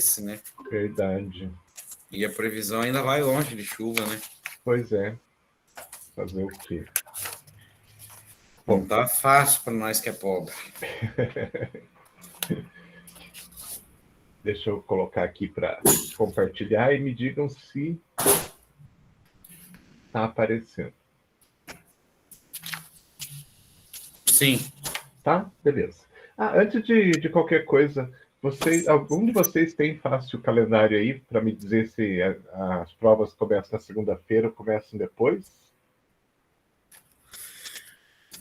esse, né? Verdade. E a previsão ainda vai longe de chuva, né? Pois é. Fazer o quê? Não Bom, tá fácil para nós que é pobre. deixa eu colocar aqui para compartilhar e me digam se está aparecendo. Sim. Tá? Beleza. Antes de qualquer coisa, algum de vocês tem fácil calendário aí para me dizer se as provas começam na segunda-feira ou começam depois?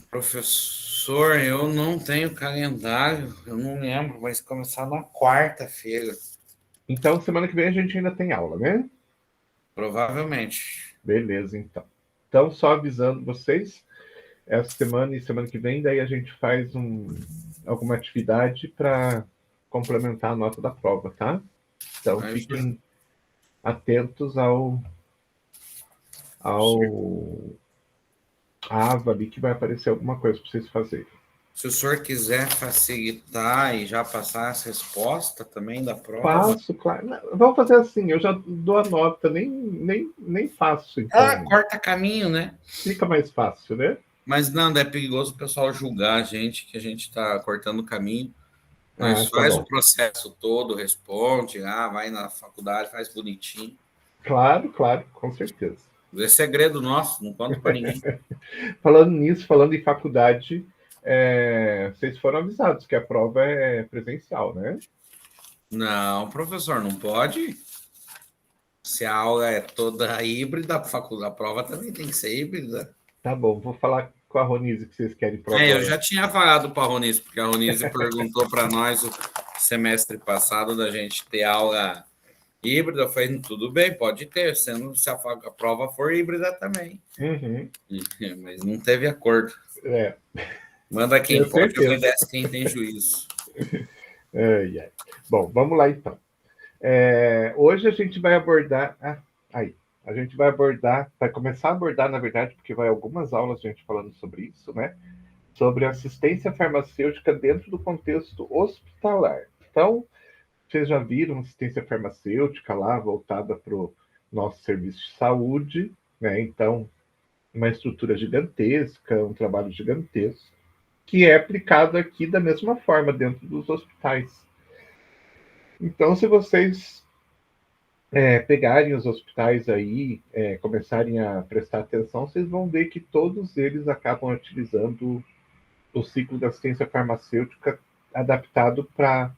Professor, eu não tenho calendário, eu não lembro, vai começar na quarta-feira. Então, semana que vem a gente ainda tem aula, né? Provavelmente. Beleza, então. Então, só avisando vocês, essa semana e semana que vem, daí a gente faz alguma atividade para complementar a nota da prova, tá? Então, Aí, fiquem atentos ao a aba ali que vai aparecer alguma coisa para vocês fazerem. se o senhor quiser facilitar e já passar as respostas também da prova. Faço, claro. Não, vamos fazer assim, eu já dou a nota, nem faço, então Corta caminho, né? fica mais fácil, né? Mas não, é perigoso o pessoal julgar a gente, que a gente está cortando o caminho. Nós Tá faz o bom. processo todo, responde, vai na faculdade, faz bonitinho. Claro, claro, com certeza. É segredo nosso, não conta para ninguém. Falando nisso, falando em faculdade, vocês foram avisados que a prova é presencial, né? Não, professor, não pode. Se a aula é toda híbrida, a prova também tem que ser híbrida. Tá bom, vou falar com a Ronise que vocês querem prova. Eu já tinha falado para a Ronise, porque a Ronise perguntou para nós o semestre passado da gente ter aula híbrida. Eu falei, tudo bem, pode ter, sendo se a prova for híbrida também. Uhum, Mas não teve acordo. é, Manda quem tenho pode, certeza. obedece quem tem juízo. Ai, ai. Bom, vamos lá então. Hoje a gente vai abordar. A gente vai abordar, vai começar a abordar, na verdade, porque vai algumas aulas a gente falando sobre isso, né? Sobre assistência farmacêutica dentro do contexto hospitalar. Então, vocês já viram assistência farmacêutica lá voltada para o nosso serviço de saúde, né? Então, uma estrutura gigantesca, um trabalho gigantesco, que é aplicado aqui da mesma forma dentro dos hospitais. Então, se vocês pegarem os hospitais aí, começarem a prestar atenção, vocês vão ver que todos eles acabam utilizando o ciclo da assistência farmacêutica adaptado para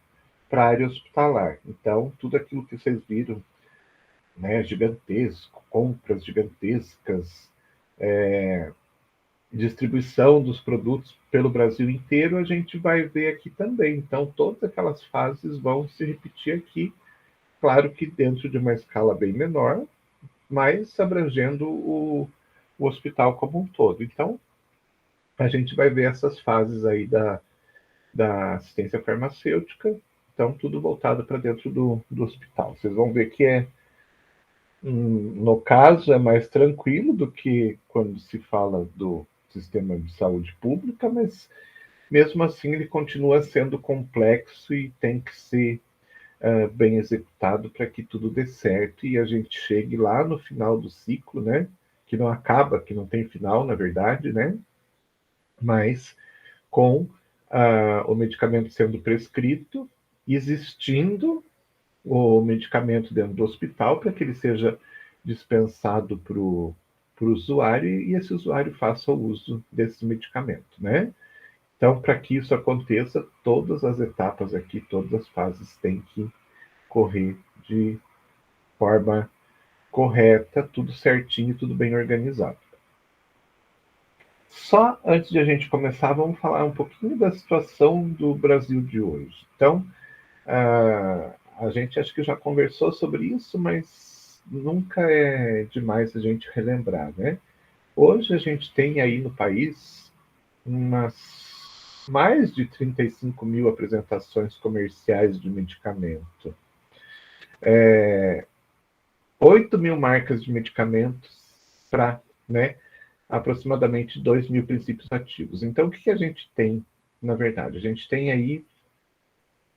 a área hospitalar. Então, tudo aquilo que vocês viram, né, gigantesco, compras gigantescas, distribuição dos produtos pelo Brasil inteiro, a gente vai ver aqui também. Então, todas aquelas fases vão se repetir aqui, claro que dentro de uma escala bem menor, mas abrangendo o hospital como um todo. Então, a gente vai ver essas fases aí da assistência farmacêutica, então tudo voltado para dentro do hospital. Vocês vão ver que no caso, é mais tranquilo do que quando se fala do sistema de saúde pública, mas mesmo assim ele continua sendo complexo e tem que ser bem executado para que tudo dê certo e a gente chegue lá no final do ciclo, né? Que não acaba, que não tem final, na verdade, né? Mas com o medicamento sendo prescrito, existindo o medicamento dentro do hospital para que ele seja dispensado para o usuário e esse usuário faça o uso desse medicamento, né? Então, para que isso aconteça, todas as etapas aqui, todas as fases têm que correr de forma correta, tudo certinho, tudo bem organizado. Só antes de a gente começar, vamos falar um pouquinho da situação do Brasil de hoje. Então, a gente acho que já conversou sobre isso, mas nunca é demais a gente relembrar, né? Hoje a gente tem aí no país mais de 35 mil apresentações comerciais de medicamento, 8 mil marcas de medicamentos para, né, aproximadamente 2 mil princípios ativos. Então, o que a gente tem, na verdade? A gente tem aí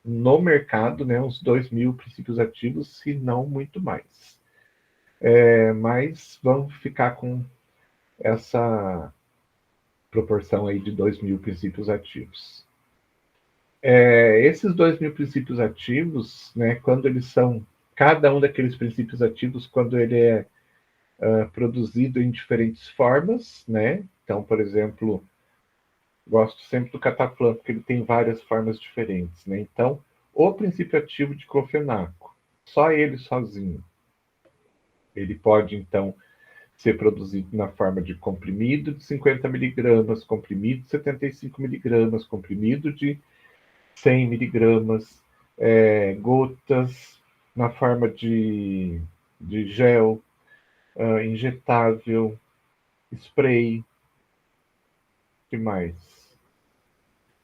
no mercado, né, uns 2.000 princípios ativos, se não muito mais. Mas vamos ficar com essa proporção aí de 2.000 princípios ativos. Esses 2.000 princípios ativos, né, quando eles são, cada um daqueles princípios ativos, quando ele é produzido em diferentes formas, né? Então, por exemplo, gosto sempre do cataplan, porque ele tem várias formas diferentes, né? Então, o princípio ativo de clofenaco, só ele sozinho, ele pode, então, ser produzido na forma de comprimido de 50 miligramas, comprimido de 75 miligramas, comprimido de 100 miligramas, gotas, na forma de gel, injetável, spray, que mais?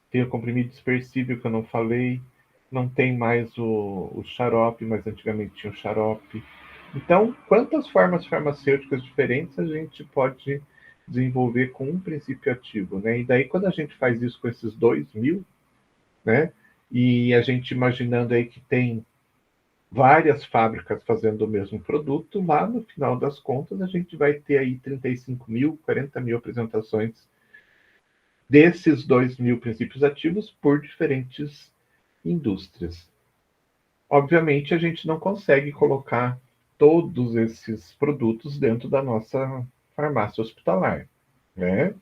Tem o comprimido dispersível que eu não falei, não tem mais o xarope, mas antigamente tinha o xarope. Então, quantas formas farmacêuticas diferentes a gente pode desenvolver com um princípio ativo, né? E daí, quando a gente faz isso com esses 2.000, né? E a gente imaginando aí que tem várias fábricas fazendo o mesmo produto, lá no final das contas a gente vai ter aí 35.000, 40.000 apresentações desses 2.000 princípios ativos por diferentes indústrias. Obviamente, a gente não consegue colocar todos esses produtos dentro da nossa farmácia hospitalar, né?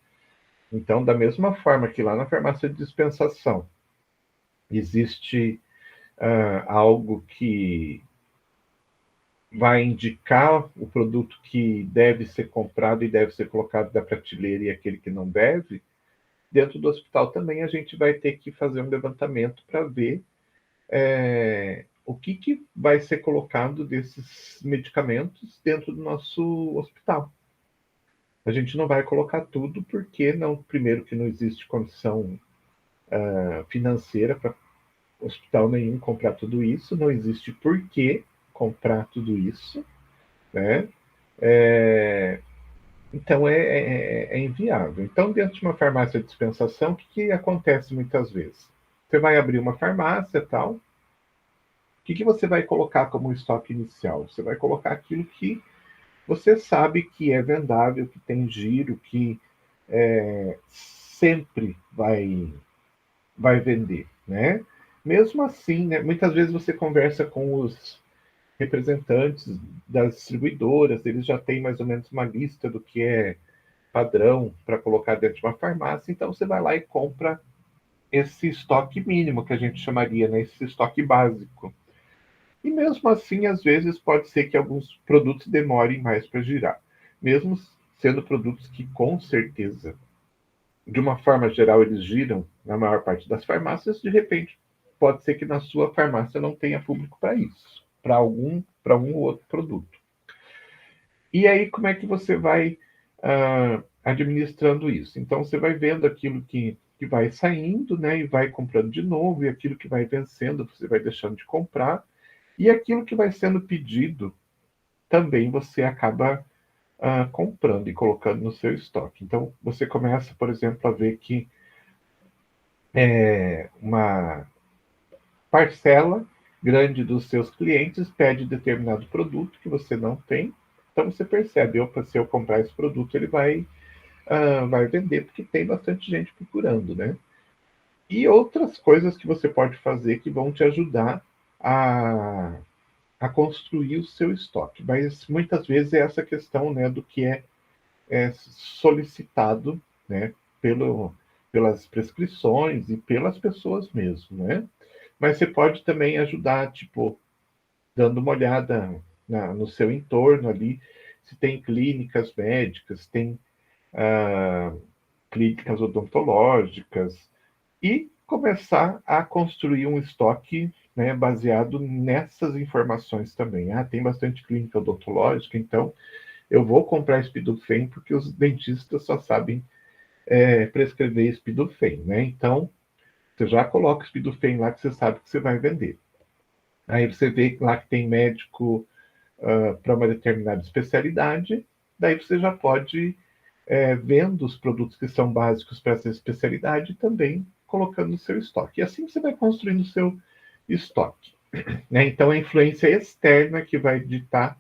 Então, da mesma forma que lá na farmácia de dispensação existe algo que vai indicar o produto que deve ser comprado e deve ser colocado da prateleira e aquele que não deve, dentro do hospital também a gente vai ter que fazer um levantamento para ver o que vai ser colocado desses medicamentos dentro do nosso hospital. A gente não vai colocar tudo porque, não, primeiro, que não existe condição financeira para hospital nenhum comprar tudo isso, não existe por que comprar tudo isso, né? Então é inviável. Então, dentro de uma farmácia de dispensação, o que acontece muitas vezes? Você vai abrir uma farmácia tal, o que você vai colocar como estoque inicial? Você vai colocar aquilo que você sabe que é vendável, que tem giro, que sempre vai vender, né? Mesmo assim, né, muitas vezes você conversa com os representantes das distribuidoras, eles já têm mais ou menos uma lista do que é padrão para colocar dentro de uma farmácia, então você vai lá e compra esse estoque mínimo, que a gente chamaria, né, esse estoque básico. E mesmo assim, às vezes pode ser que alguns produtos demorem mais para girar, mesmo sendo produtos que com certeza, de uma forma geral, eles giram na maior parte das farmácias, de repente pode ser que na sua farmácia não tenha público para isso, para um ou outro produto. E aí, como é que você vai administrando isso? Então, você vai vendo aquilo que vai saindo, né, e vai comprando de novo, e aquilo que vai vencendo, você vai deixando de comprar, e aquilo que vai sendo pedido, também você acaba comprando e colocando no seu estoque. Então, você começa, por exemplo, a ver que uma parcela grande dos seus clientes pede determinado produto que você não tem. Então, você percebe, opa, se eu comprar esse produto, ele vai vender, porque tem bastante gente procurando, né? E outras coisas que você pode fazer que vão te ajudar a construir o seu estoque. Mas muitas vezes é essa questão, né, do que é solicitado, né, pelas prescrições e pelas pessoas mesmo, né? Mas você pode também ajudar, tipo, dando uma olhada no seu entorno ali, se tem clínicas médicas, tem clínicas odontológicas, e começar a construir um estoque, né, baseado nessas informações também. Tem bastante clínica odontológica, então eu vou comprar Spidofen porque os dentistas só sabem prescrever Spidofen, né? Então, você já coloca o Spidofen lá que você sabe que você vai vender. Aí você vê lá que tem médico para uma determinada especialidade, daí você já pode vendo os produtos que são básicos para essa especialidade também colocando no seu estoque. E assim você vai construindo o seu estoque, né? Então, a influência externa que vai ditar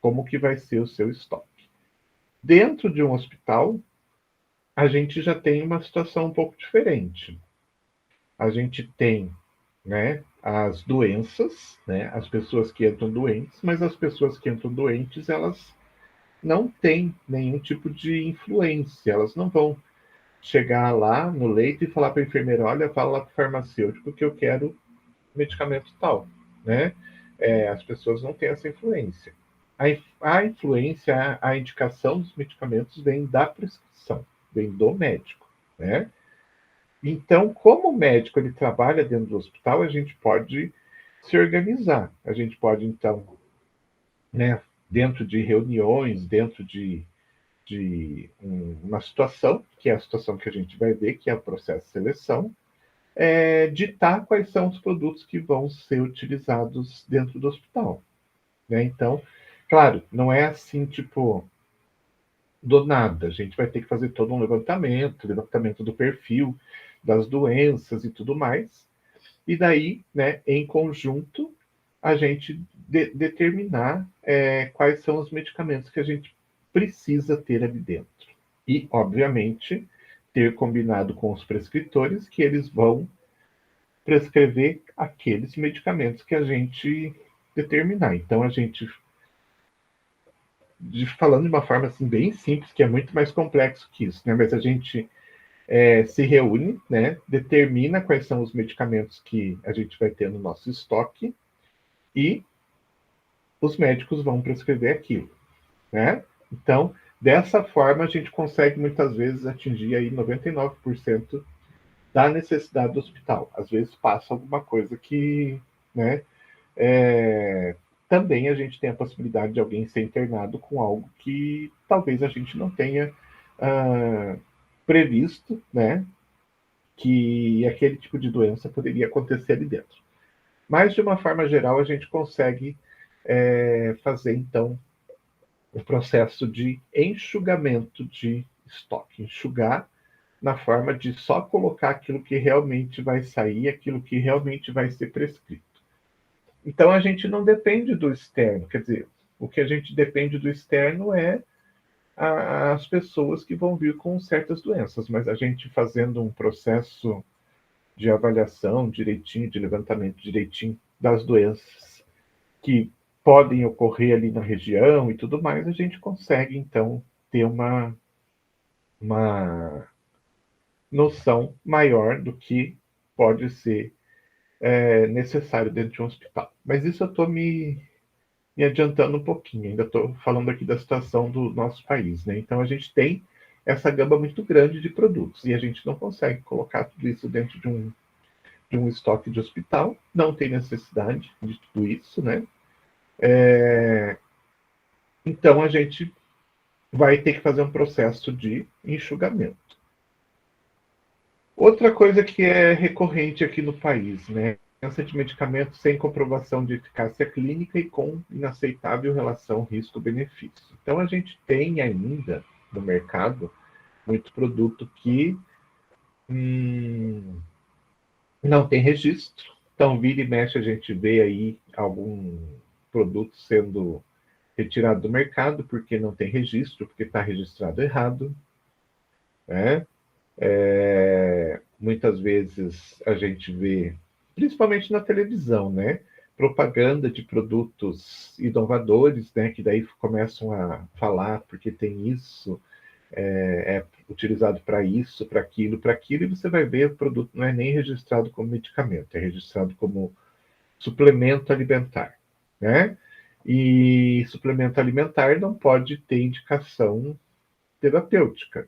como que vai ser o seu estoque. Dentro de um hospital, a gente já tem uma situação um pouco diferente. A gente tem, né, as doenças, né, as pessoas que entram doentes, mas as pessoas que entram doentes, elas não têm nenhum tipo de influência, elas não vão chegar lá no leito e falar para a enfermeira, olha, fala lá para o farmacêutico que eu quero medicamento tal, né? As pessoas não têm essa influência. A influência, a indicação dos medicamentos vem da prescrição, vem do médico, né? Então, como o médico ele trabalha dentro do hospital, a gente pode se organizar. A gente pode, então, né, dentro de reuniões, dentro de uma situação, que é a situação que a gente vai ver, que é o processo de seleção, ditar quais são os produtos que vão ser utilizados dentro do hospital, né? Então, claro, não é assim, tipo, do nada. A gente vai ter que fazer todo um levantamento do perfil das doenças e tudo mais. E daí, né, em conjunto, a gente determinar quais são os medicamentos que a gente precisa ter ali dentro. E, obviamente, ter combinado com os prescritores que eles vão prescrever aqueles medicamentos que a gente determinar. Então, a gente, falando de uma forma assim, bem simples, que é muito mais complexo que isso, né? Mas a gente se reúne, né? Determina quais são os medicamentos que a gente vai ter no nosso estoque e os médicos vão prescrever aquilo, né? Então, dessa forma, a gente consegue muitas vezes atingir aí 99% da necessidade do hospital. Às vezes passa alguma coisa que, né, também a gente tem a possibilidade de alguém ser internado com algo que talvez a gente não tenha previsto, né, que aquele tipo de doença poderia acontecer ali dentro. Mas, de uma forma geral, a gente consegue fazer, então, o processo de enxugamento de estoque. Enxugar na forma de só colocar aquilo que realmente vai sair, aquilo que realmente vai ser prescrito. Então, a gente não depende do externo, quer dizer, o que a gente depende do externo é as pessoas que vão vir com certas doenças, mas a gente fazendo um processo de avaliação direitinho, de levantamento direitinho das doenças que podem ocorrer ali na região e tudo mais, a gente consegue, então, ter uma noção maior do que pode ser necessário dentro de um hospital. Mas isso eu estou me adiantando um pouquinho, ainda estou falando aqui da situação do nosso país, né? Então, a gente tem essa gama muito grande de produtos e a gente não consegue colocar tudo isso dentro de um estoque de hospital, não tem necessidade de tudo isso, né? Então, a gente vai ter que fazer um processo de enxugamento. Outra coisa que é recorrente aqui no país, né? De medicamentos sem comprovação de eficácia clínica e com inaceitável relação risco-benefício. Então, a gente tem ainda no mercado muito produto que não tem registro. Então, vira e mexe, a gente vê aí algum produto sendo retirado do mercado porque não tem registro, porque está registrado errado, né? Muitas vezes a gente vê, principalmente na televisão, né? Propaganda de produtos inovadores, né? Que daí começam a falar porque tem isso, é utilizado para isso, para aquilo, e você vai ver o produto não é nem registrado como medicamento, é registrado como suplemento alimentar, né? E suplemento alimentar não pode ter indicação terapêutica,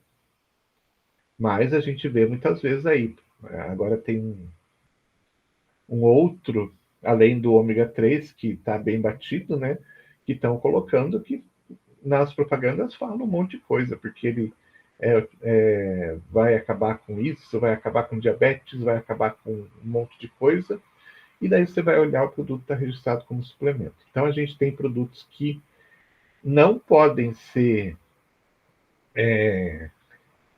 mas a gente vê muitas vezes aí. Agora tem um outro, além do ômega 3, que está bem batido, né? Que estão colocando que nas propagandas falam um monte de coisa, porque ele vai acabar com isso, vai acabar com diabetes, vai acabar com um monte de coisa, e daí você vai olhar o produto está registrado como suplemento. Então a gente tem produtos que não podem ser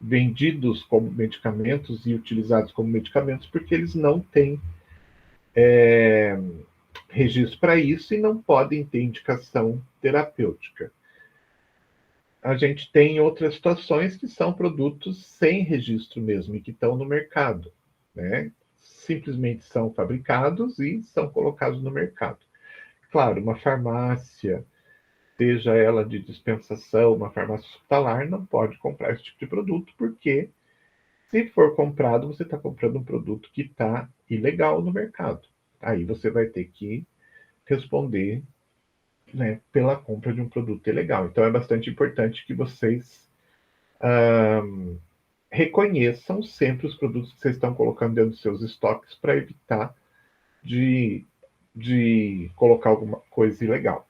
vendidos como medicamentos e utilizados como medicamentos porque eles não têm registro para isso e não podem ter indicação terapêutica. A gente tem outras situações que são produtos sem registro mesmo e que estão no mercado, né? Simplesmente são fabricados e são colocados no mercado. Claro, uma farmácia, seja ela de dispensação, uma farmácia hospitalar, não pode comprar esse tipo de produto, porque se for comprado, você está comprando um produto que está ilegal no mercado. Aí você vai ter que responder, né, pela compra de um produto ilegal. Então é bastante importante que vocês reconheçam sempre os produtos que vocês estão colocando dentro dos seus estoques para evitar de colocar alguma coisa ilegal.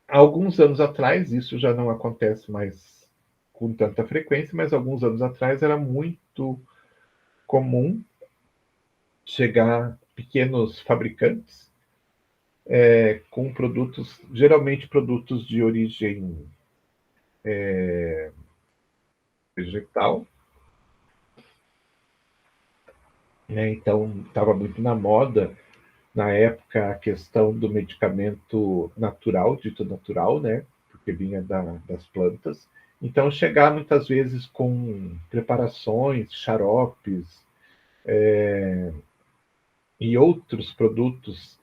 Há alguns anos atrás, isso já não acontece mais com tanta frequência, mas alguns anos atrás era muito comum chegar pequenos fabricantes com produtos, geralmente produtos de origem vegetal, né? Então estava muito na moda na época a questão do medicamento natural, dito natural, né? Porque vinha das plantas. Então chegar muitas vezes com preparações, xaropes e outros produtos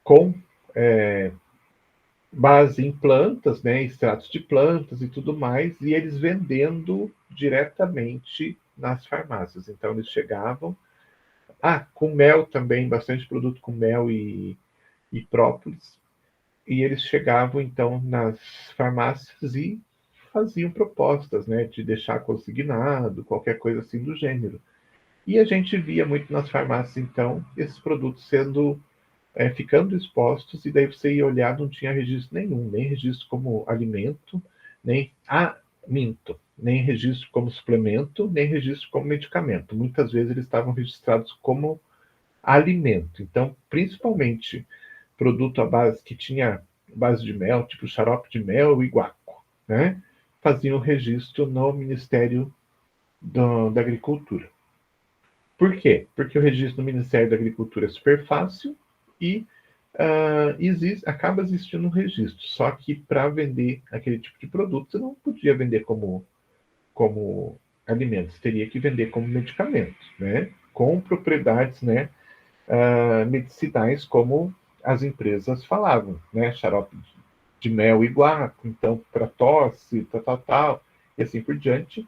com base em plantas, né, extratos de plantas e tudo mais, e eles vendendo diretamente nas farmácias. Então eles chegavam, com mel também, bastante produto com mel e própolis, e eles chegavam então nas farmácias e faziam propostas, né, de deixar consignado, qualquer coisa assim do gênero. E a gente via muito nas farmácias, então, esses produtos sendo ficando expostos, e daí você ia olhar, não tinha registro nenhum, nem registro como alimento, nem minto, nem registro como suplemento, nem registro como medicamento. Muitas vezes eles estavam registrados como alimento. Então, principalmente produto à base que tinha base de mel, tipo xarope de mel e guaco, né? Faziam o registro no Ministério da Agricultura. Por quê? Porque o registro no Ministério da Agricultura é super fácil e acaba existindo um registro. Só que para vender aquele tipo de produto, você não podia vender como alimento, você teria que vender como medicamento, né? Com propriedades, né, medicinais, como as empresas falavam, né? Xarope de mel e guaco, então para tosse, tal, e assim por diante.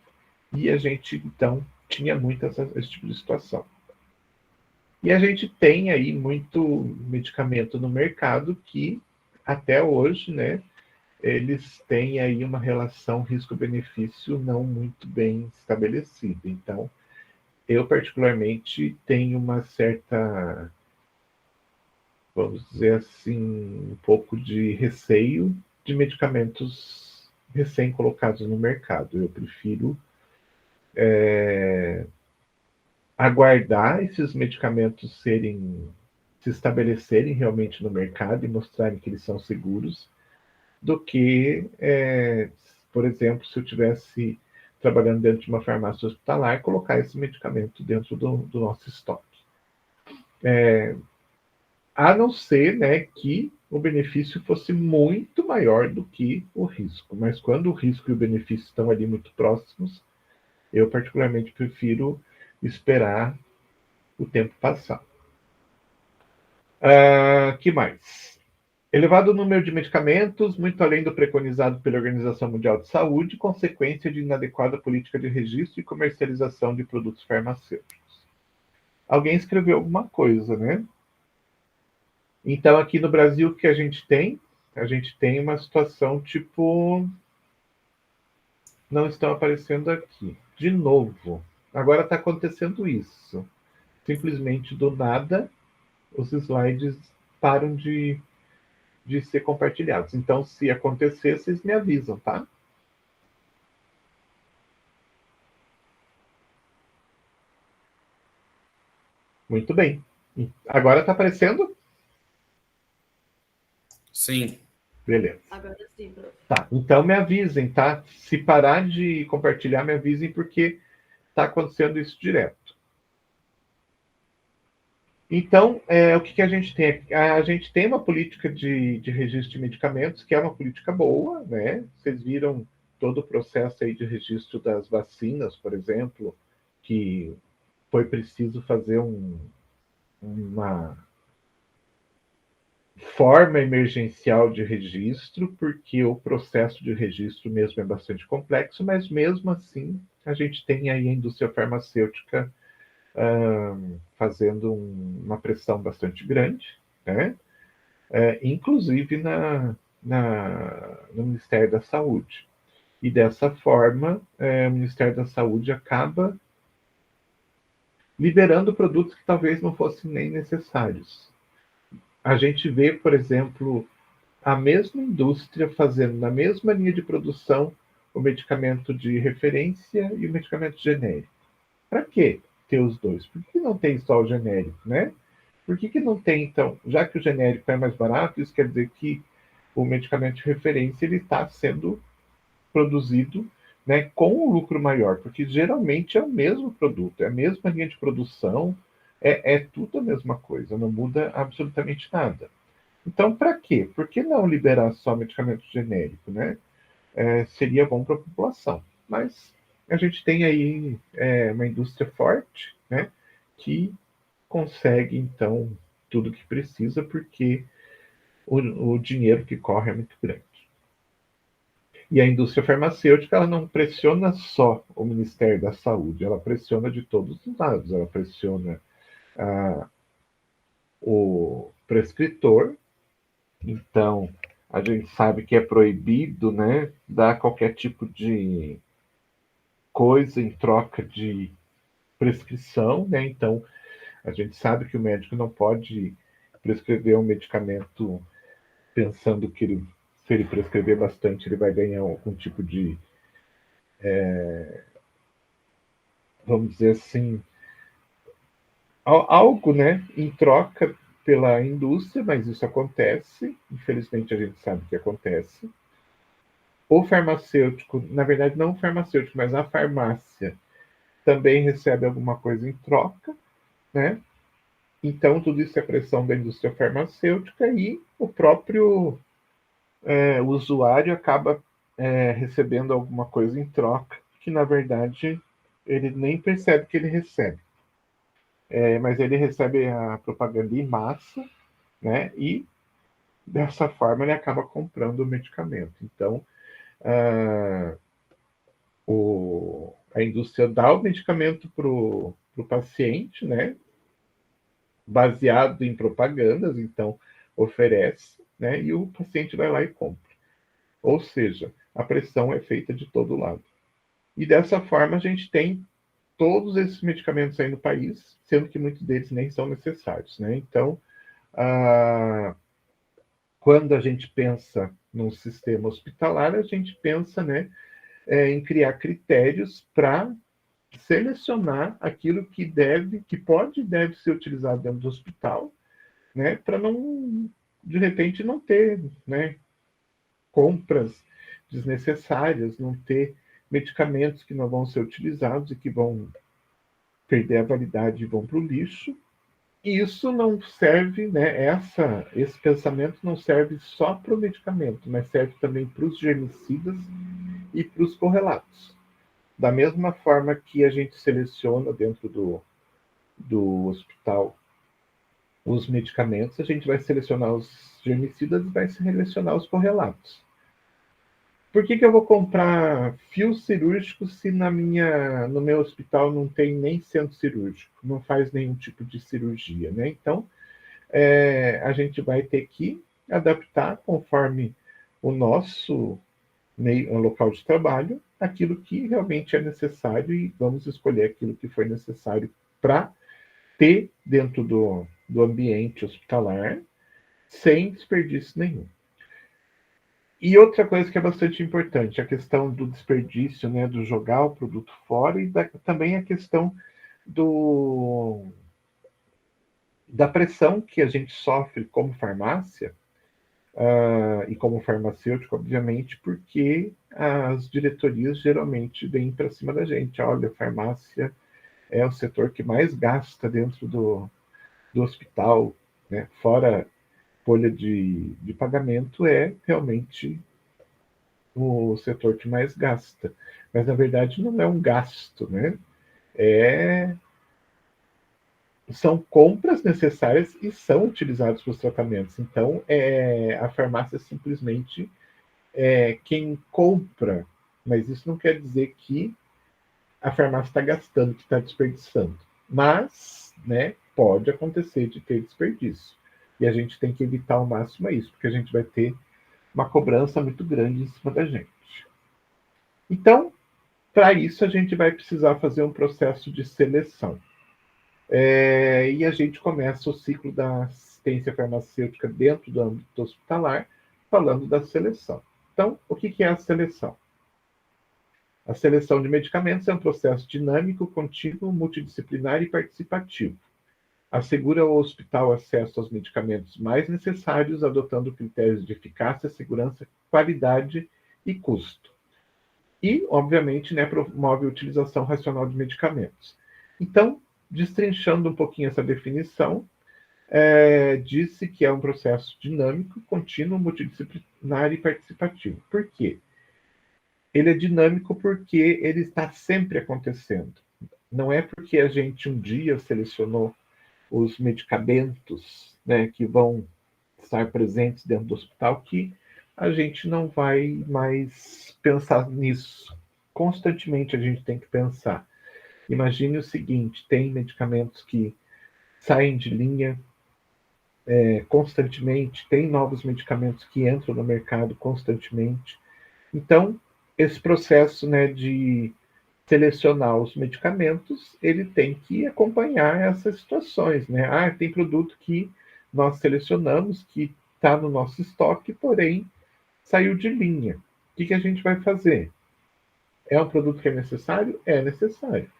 E a gente, então, tinha muito esse tipo de situação. E a gente tem aí muito medicamento no mercado que, até hoje, né, eles têm aí uma relação risco-benefício não muito bem estabelecida. Então, eu particularmente tenho uma certa, vamos dizer assim, um pouco de receio de medicamentos recém-colocados no mercado. Eu prefiro aguardar esses medicamentos se estabelecerem realmente no mercado e mostrarem que eles são seguros, do que, por exemplo, se eu tivesse trabalhando dentro de uma farmácia hospitalar, colocar esse medicamento dentro do nosso estoque. A não ser, né, que o benefício fosse muito maior do que o risco. Mas quando o risco e o benefício estão ali muito próximos, eu particularmente prefiro esperar o tempo passar. Que mais? Elevado número de medicamentos, muito além do preconizado pela Organização Mundial de Saúde, consequência de inadequada política de registro e comercialização de produtos farmacêuticos. Alguém escreveu alguma coisa, né? Então, aqui no Brasil, o que a gente tem? A gente tem uma situação tipo... Não estão aparecendo aqui. De novo. Agora está acontecendo isso. Simplesmente, do nada, os slides param de ser compartilhados. Então, se acontecer, vocês me avisam, tá? Muito bem. Agora está aparecendo? Sim. Beleza. Agora sim, prof. Tá, então me avisem, tá? Se parar de compartilhar, me avisem, porque está acontecendo isso direto. Então, o que a gente tem? A gente tem uma política de registro de medicamentos, que é uma política boa, né? Vocês viram todo o processo aí de registro das vacinas, por exemplo, que foi preciso fazer uma forma emergencial de registro, porque o processo de registro mesmo é bastante complexo, mas mesmo assim a gente tem aí a indústria farmacêutica fazendo uma pressão bastante grande, né? Inclusive no Ministério da Saúde. E dessa forma, o Ministério da Saúde acaba liberando produtos que talvez não fossem nem necessários. A gente vê, por exemplo, a mesma indústria fazendo na mesma linha de produção o medicamento de referência e o medicamento genérico. Para que ter os dois? Por que não tem só o genérico, né? Por que não tem, então, já que o genérico é mais barato, isso quer dizer que o medicamento de referência ele está sendo produzido, né, com um lucro maior, porque geralmente é o mesmo produto, é a mesma linha de produção, é tudo a mesma coisa, não muda absolutamente nada. Então, para quê? Por que não liberar só medicamento genérico, né? Seria bom para a população. Mas a gente tem aí uma indústria forte, né, que consegue, então, tudo que precisa, porque o dinheiro que corre é muito grande. E a indústria farmacêutica ela não pressiona só o Ministério da Saúde, ela pressiona de todos os lados. Ela pressiona o prescritor, então a gente sabe que é proibido, né, dar qualquer tipo de coisa em troca de prescrição, né? Então a gente sabe que o médico não pode prescrever um medicamento pensando que se ele prescrever bastante, ele vai ganhar algum tipo de, vamos dizer assim, algo, né, em troca pela indústria, mas isso acontece, infelizmente a gente sabe que acontece. O farmacêutico, na verdade não o farmacêutico, mas a farmácia também recebe alguma coisa em troca, né? Então tudo isso é pressão da indústria farmacêutica e o próprio o usuário acaba recebendo alguma coisa em troca, que na verdade ele nem percebe que ele recebe. Mas ele recebe a propaganda em massa, né? E dessa forma ele acaba comprando o medicamento. Então, a indústria dá o medicamento para o paciente, né? Baseado em propagandas, então oferece, né? E o paciente vai lá e compra. Ou seja, a pressão é feita de todo lado. E dessa forma a gente tem todos esses medicamentos aí no país, sendo que muitos deles nem são necessários, né? Então, quando a gente pensa num sistema hospitalar, a gente pensa, né, em criar critérios para selecionar aquilo que deve, que pode e deve ser utilizado dentro do hospital, né, para não, de repente, não ter, né, compras desnecessárias, não ter medicamentos que não vão ser utilizados e que vão perder a validade e vão para o lixo. E isso não serve, né? Esse pensamento não serve só para o medicamento, mas serve também para os germicidas e para os correlatos. Da mesma forma que a gente seleciona dentro do hospital os medicamentos, a gente vai selecionar os germicidas e vai selecionar os correlatos. Por que eu vou comprar fio cirúrgico se no meu hospital não tem nem centro cirúrgico, não faz nenhum tipo de cirurgia, né? Então, a gente vai ter que adaptar conforme o nosso meio, o local de trabalho, aquilo que realmente é necessário e vamos escolher aquilo que foi necessário para ter dentro do ambiente hospitalar sem desperdício nenhum. E outra coisa que é bastante importante, a questão do desperdício, né, do jogar o produto fora e também a questão da pressão que a gente sofre como farmácia e como farmacêutico, obviamente, porque as diretorias geralmente vêm para cima da gente. Olha, a farmácia é o setor que mais gasta dentro do hospital, né, fora folha de pagamento, é realmente o setor que mais gasta. Mas, na verdade, não é um gasto, né? É, são compras necessárias e são utilizados para os tratamentos. Então, a farmácia simplesmente é quem compra, mas isso não quer dizer que a farmácia está gastando, que está desperdiçando. Mas, né, pode acontecer de ter desperdício. E a gente tem que evitar ao máximo isso, porque a gente vai ter uma cobrança muito grande em cima da gente. Então, para isso, a gente vai precisar fazer um processo de seleção. E a gente começa o ciclo da assistência farmacêutica dentro do âmbito hospitalar, falando da seleção. Então, o que é a seleção? A seleção de medicamentos é um processo dinâmico, contínuo, multidisciplinar e participativo. Assegura ao hospital acesso aos medicamentos mais necessários, adotando critérios de eficácia, segurança, qualidade e custo. E, obviamente, né, promove a utilização racional de medicamentos. Então, destrinchando um pouquinho essa definição, disse que é um processo dinâmico, contínuo, multidisciplinar e participativo. Por quê? Ele é dinâmico porque ele está sempre acontecendo. Não é porque a gente um dia selecionou os medicamentos, né, que vão estar presentes dentro do hospital que a gente não vai mais pensar nisso. Constantemente a gente tem que pensar. Imagine o seguinte: tem medicamentos que saem de linha constantemente, tem novos medicamentos que entram no mercado constantemente. Então, esse processo, né, de selecionar os medicamentos, ele tem que acompanhar essas situações, né? Tem produto que nós selecionamos, que está no nosso estoque, porém saiu de linha. O que a gente vai fazer? É um produto que é necessário? É necessário.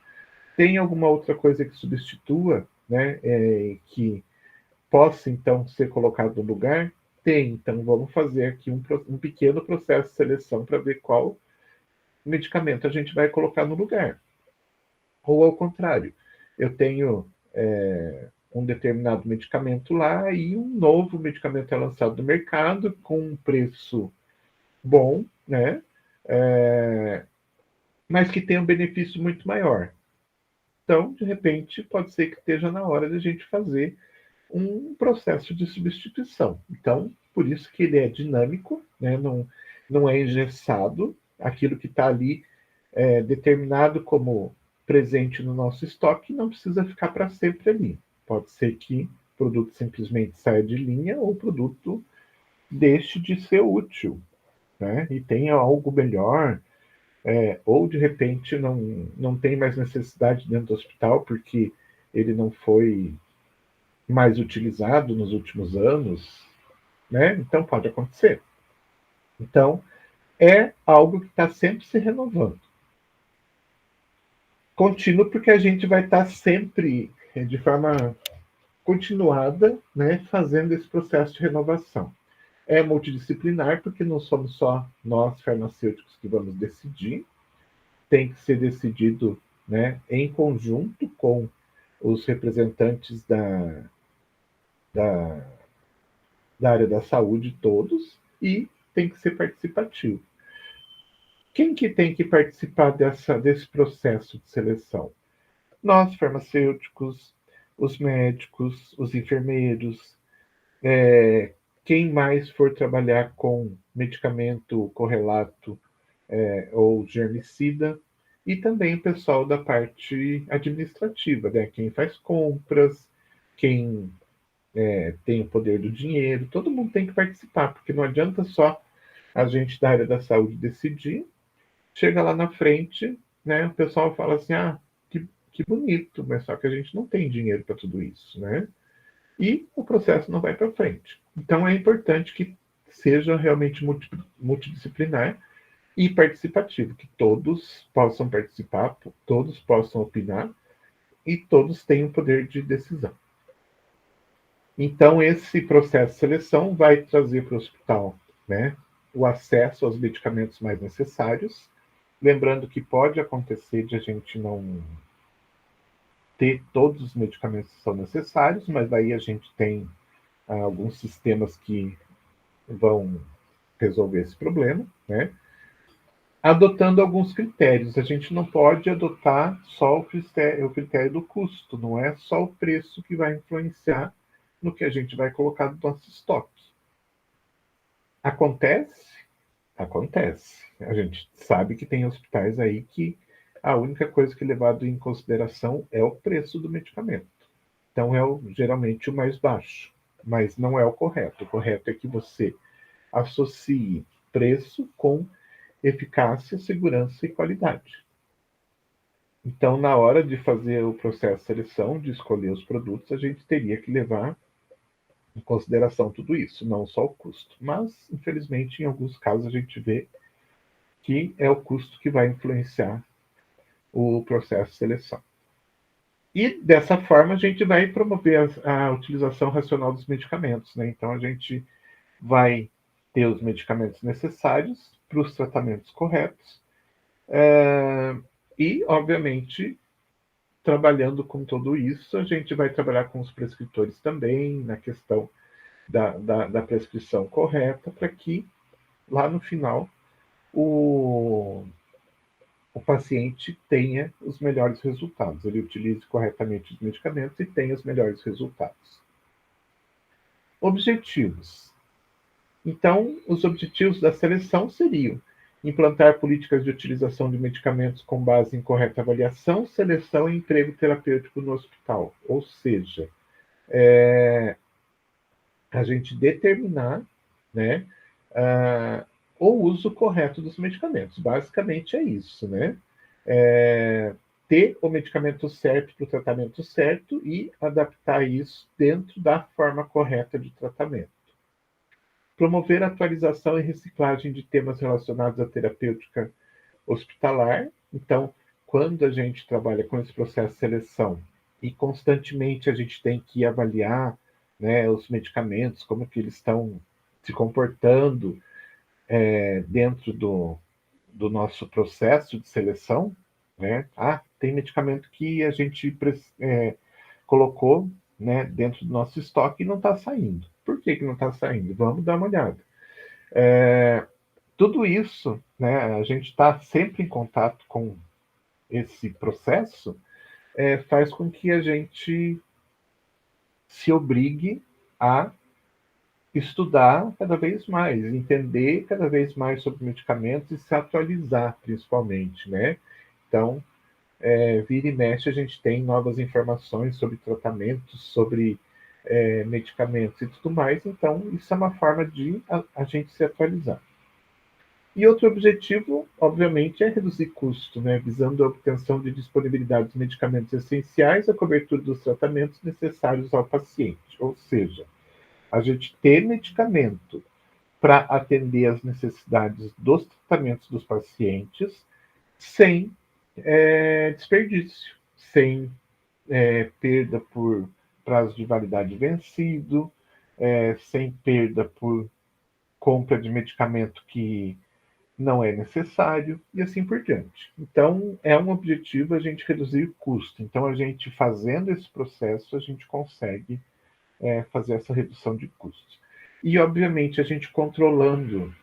Tem alguma outra coisa que substitua, né, que possa, então, ser colocado no lugar? Tem. Então, vamos fazer aqui um pequeno processo de seleção para ver qual medicamento a gente vai colocar no lugar. Ou ao contrário, eu tenho um determinado medicamento lá e um novo medicamento é lançado no mercado com um preço bom, né? Mas que tem um benefício muito maior. Então, de repente, pode ser que esteja na hora de a gente fazer um processo de substituição. Então, por isso que ele é dinâmico, né? Não é engessado. Aquilo que está ali determinado como presente no nosso estoque não precisa ficar para sempre ali. Pode ser que o produto simplesmente saia de linha ou o produto deixe de ser útil, né? E tenha algo melhor, ou de repente não tem mais necessidade dentro do hospital porque ele não foi mais utilizado nos últimos anos, né? Então pode acontecer. Então é algo que está sempre se renovando. Contínuo porque a gente vai estar sempre de forma continuada, né, fazendo esse processo de renovação. É multidisciplinar porque não somos só nós farmacêuticos que vamos decidir, tem que ser decidido, né, em conjunto com os representantes da, da área da saúde todos e tem que ser participativo. Quem que tem que participar desse processo de seleção? Nós, farmacêuticos, os médicos, os enfermeiros, quem mais for trabalhar com medicamento correlato ou germicida, e também o pessoal da parte administrativa, né? Quem faz compras, quem tem o poder do dinheiro, todo mundo tem que participar, porque não adianta só a gente da área da saúde decidir, chega lá na frente, né? O pessoal fala assim, que bonito, mas só que a gente não tem dinheiro para tudo isso, né? E o processo não vai para frente. Então é importante que seja realmente multidisciplinar e participativo, que todos possam participar, todos possam opinar e todos tenham poder de decisão. Então esse processo de seleção vai trazer para o hospital, né, o acesso aos medicamentos mais necessários, lembrando que pode acontecer de a gente ter todos os medicamentos que são necessários, mas daí a gente tem alguns sistemas que vão resolver esse problema, né? Adotando alguns critérios. A gente não pode adotar só o critério do custo, não é só o preço que vai influenciar no que a gente vai colocar no nosso estoque. Acontece? Acontece. A gente sabe que tem hospitais aí que a única coisa que é levado em consideração é o preço do medicamento. Então geralmente o mais baixo, mas não é o correto. O correto é que você associe preço com eficácia, segurança e qualidade. Então, na hora de fazer o processo de seleção, de escolher os produtos, a gente teria que levar em consideração tudo isso, não só o custo. Mas, infelizmente, em alguns casos a gente vê que é o custo que vai influenciar o processo de seleção. E, dessa forma, a gente vai promover a utilização racional dos medicamentos, né? Então, a gente vai ter os medicamentos necessários para os tratamentos corretos, e, obviamente, trabalhando com tudo isso, a gente vai trabalhar com os prescritores também, na questão da prescrição correta, para que, lá no final, o paciente tenha os melhores resultados, ele utilize corretamente os medicamentos e tenha os melhores resultados. Objetivos. Então, os objetivos da seleção seriam implantar políticas de utilização de medicamentos com base em correta avaliação, seleção e emprego terapêutico no hospital. Ou seja, a gente determinar, né, o uso correto dos medicamentos. Basicamente é isso, né? Ter o medicamento certo para o tratamento certo e adaptar isso dentro da forma correta de tratamento. Promover a atualização e reciclagem de temas relacionados à terapêutica hospitalar. Então, quando a gente trabalha com esse processo de seleção e constantemente a gente tem que avaliar, né, os medicamentos, como que eles estão se comportando dentro do nosso processo de seleção, né? Tem medicamento que a gente colocou, né, dentro do nosso estoque e não está saindo. Por que não está saindo? Vamos dar uma olhada. Tudo isso, né, a gente está sempre em contato com esse processo, faz com que a gente se obrigue a estudar cada vez mais, entender cada vez mais sobre medicamentos e se atualizar, principalmente, né? Então, vira e mexe, a gente tem novas informações sobre tratamentos, sobre medicamentos e tudo mais, então isso é uma forma de a gente se atualizar. E outro objetivo, obviamente, é reduzir custo, né, visando a obtenção de disponibilidade dos medicamentos essenciais, a cobertura dos tratamentos necessários ao paciente. Ou seja, a gente ter medicamento para atender as necessidades dos tratamentos dos pacientes sem desperdício, sem perda por prazo de validade vencido, sem perda por compra de medicamento que não é necessário, e assim por diante. Então, é um objetivo a gente reduzir o custo. Então, a gente fazendo esse processo, a gente consegue fazer essa redução de custos. E, obviamente, a gente controlando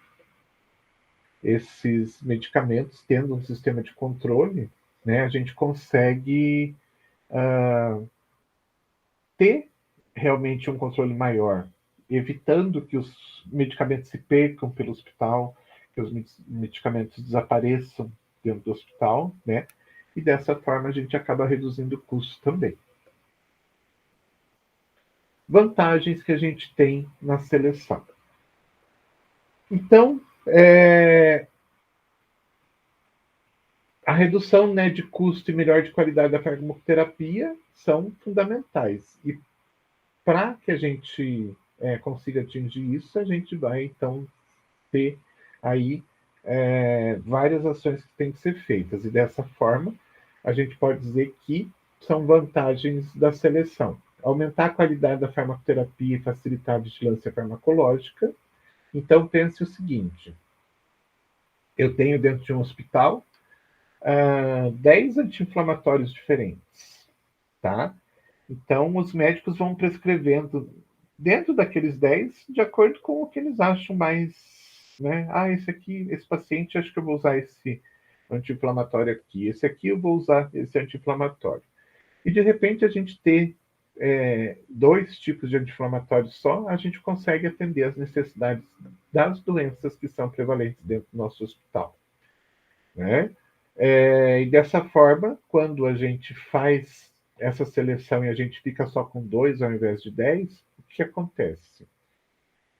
esses medicamentos, tendo um sistema de controle, né, a gente consegue ter realmente um controle maior, evitando que os medicamentos se percam pelo hospital, que os medicamentos desapareçam dentro do hospital, né? E dessa forma a gente acaba reduzindo o custo também. Vantagens que a gente tem na seleção. Então, a redução, né, de custo e melhor de qualidade da farmacoterapia são fundamentais. E para que a gente consiga atingir isso, a gente vai, então, ter aí várias ações que têm que ser feitas. E dessa forma, a gente pode dizer que são vantagens da seleção. Aumentar a qualidade da farmacoterapia e facilitar a vigilância farmacológica. Então, pense o seguinte: eu tenho dentro de um hospital 10 anti-inflamatórios diferentes. tá? Então, os médicos vão prescrevendo dentro daqueles 10, de acordo com o que eles acham mais, né? Ah, esse paciente, acho que eu vou usar esse anti-inflamatório aqui. Esse aqui eu vou usar esse anti-inflamatório. E, de repente, a gente ter 2 tipos de anti-inflamatórios só, a gente consegue atender as necessidades das doenças que são prevalentes dentro do nosso hospital, né? E dessa forma, quando a gente faz essa seleção e a gente fica só com 2 ao invés de 10, o que acontece?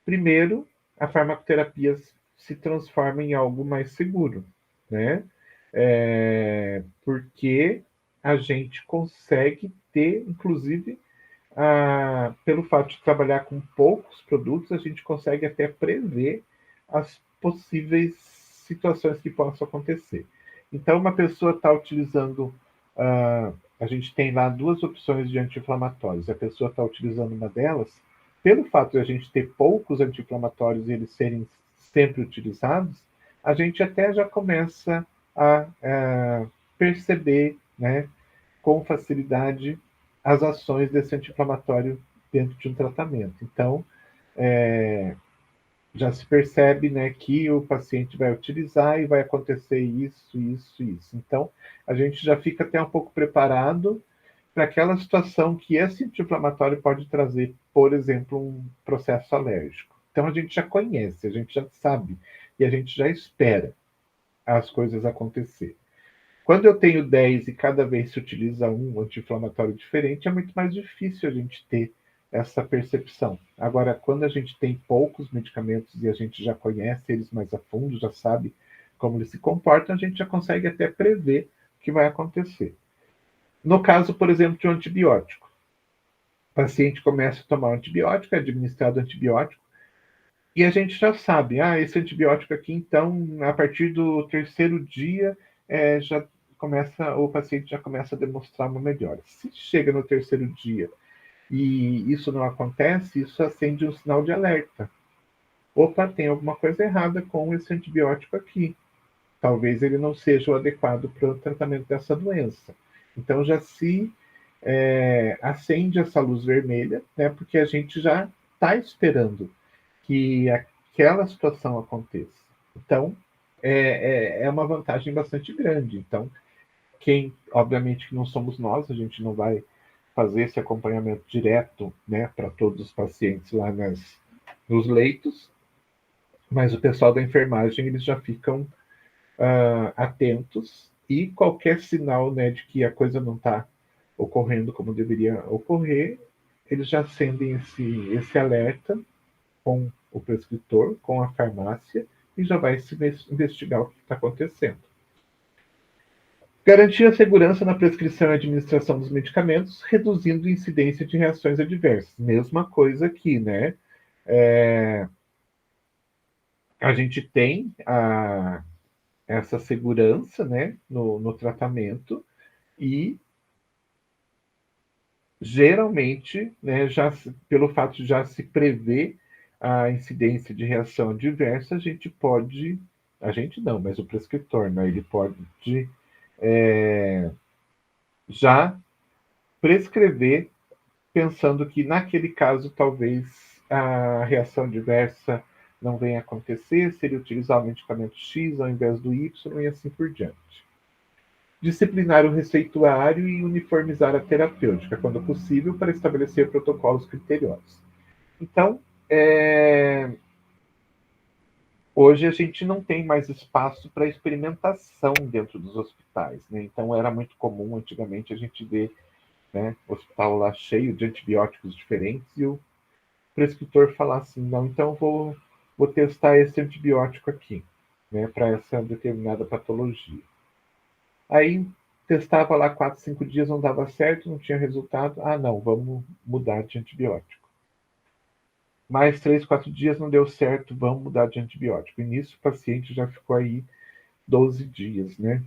Primeiro, a farmacoterapia se transforma em algo mais seguro, né? Porque a gente consegue ter, inclusive, pelo fato de trabalhar com poucos produtos, a gente consegue até prever as possíveis situações que possam acontecer. Então, uma pessoa está utilizando, a gente tem lá 2 opções de anti-inflamatórios. A pessoa está utilizando uma delas, pelo fato de a gente ter poucos anti-inflamatórios e eles serem sempre utilizados, a gente até já começa a perceber, né, com facilidade as ações desse anti-inflamatório dentro de um tratamento. Então, já se percebe, né, que o paciente vai utilizar e vai acontecer isso, isso, isso. Então, a gente já fica até um pouco preparado para aquela situação que esse anti-inflamatório pode trazer, por exemplo, um processo alérgico. Então, a gente já conhece, a gente já sabe e a gente já espera as coisas acontecerem. Quando eu tenho 10 e cada vez se utiliza um anti-inflamatório diferente, é muito mais difícil a gente ter essa percepção. Agora, quando a gente tem poucos medicamentos e a gente já conhece eles mais a fundo, já sabe como eles se comportam, a gente já consegue até prever o que vai acontecer. No caso, por exemplo, de um antibiótico. O paciente começa a tomar um antibiótico, é administrado antibiótico, e a gente já sabe, esse antibiótico aqui, então, a partir do 3º dia, o paciente já começa a demonstrar uma melhora. Se chega no 3º dia e isso não acontece, isso acende um sinal de alerta. Opa, tem alguma coisa errada com esse antibiótico aqui. Talvez ele não seja o adequado para o tratamento dessa doença. Então já se acende essa luz vermelha, né, porque a gente já está esperando que aquela situação aconteça. Então, é uma vantagem bastante grande. Então, obviamente que não somos nós, a gente não vai fazer esse acompanhamento direto, né, para todos os pacientes lá nos leitos, mas o pessoal da enfermagem, eles já ficam atentos e qualquer sinal, né, de que a coisa não está ocorrendo como deveria ocorrer, eles já acendem esse alerta com o prescritor, com a farmácia, e já vai se investigar o que está acontecendo. Garantir a segurança na prescrição e administração dos medicamentos, reduzindo a incidência de reações adversas. Mesma coisa aqui, né? A gente tem essa segurança, né, no tratamento e geralmente, né, pelo fato de já se prever a incidência de reação adversa, a gente não, mas o prescritor, né, ele pode já prescrever pensando que naquele caso talvez a reação adversa não venha a acontecer, se ele utilizar o medicamento X ao invés do Y e assim por diante. Disciplinar o receituário e uniformizar a terapêutica, quando possível, para estabelecer protocolos criteriosos. Então, hoje a gente não tem mais espaço para experimentação dentro dos hospitais, né? Então, era muito comum antigamente a gente ver, né, o hospital lá cheio de antibióticos diferentes e o prescritor falar assim, não, então vou testar esse antibiótico aqui, né, para essa determinada patologia. Aí testava lá 4, 5 dias, não dava certo, não tinha resultado. Não, vamos mudar de antibiótico. Mais 3, 4 dias não deu certo, vamos mudar de antibiótico. E nisso o paciente já ficou aí 12 dias, né?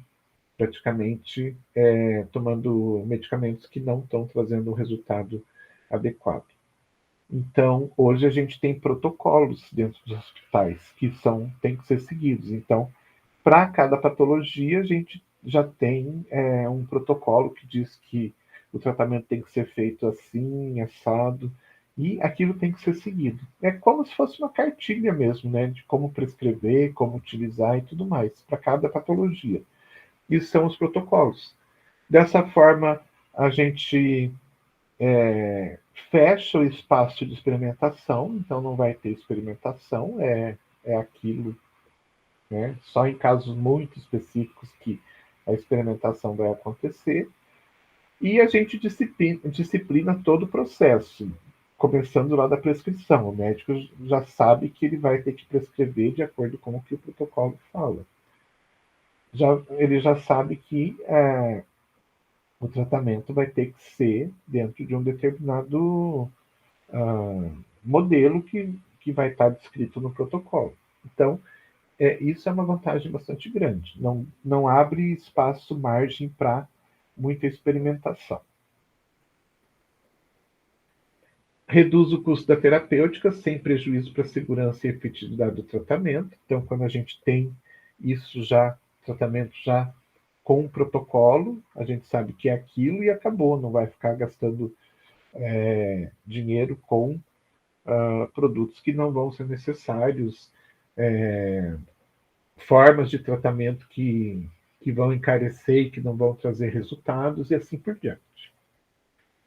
Praticamente tomando medicamentos que não estão trazendo um resultado adequado. Então, hoje a gente tem protocolos dentro dos hospitais que têm que ser seguidos. Então, para cada patologia, a gente já tem um protocolo que diz que o tratamento tem que ser feito assim, assado, e aquilo tem que ser seguido. É como se fosse uma cartilha mesmo, né, de como prescrever, como utilizar e tudo mais, para cada patologia. Isso são os protocolos. Dessa forma, a gente fecha o espaço de experimentação, então não vai ter experimentação, é aquilo, né? Só em casos muito específicos que a experimentação vai acontecer. E a gente disciplina todo o processo, começando lá da prescrição. O médico já sabe que ele vai ter que prescrever de acordo com o que o protocolo fala. Ele já sabe que o tratamento vai ter que ser dentro de um determinado modelo que vai estar descrito no protocolo. Então, isso é uma vantagem bastante grande. Não abre espaço, margem para muita experimentação. Reduz o custo da terapêutica sem prejuízo para a segurança e efetividade do tratamento. Então, quando a gente tem isso já, tratamento já com um protocolo, a gente sabe que é aquilo e acabou, não vai ficar gastando dinheiro com produtos que não vão ser necessários, formas de tratamento que vão encarecer e que não vão trazer resultados, e assim por diante.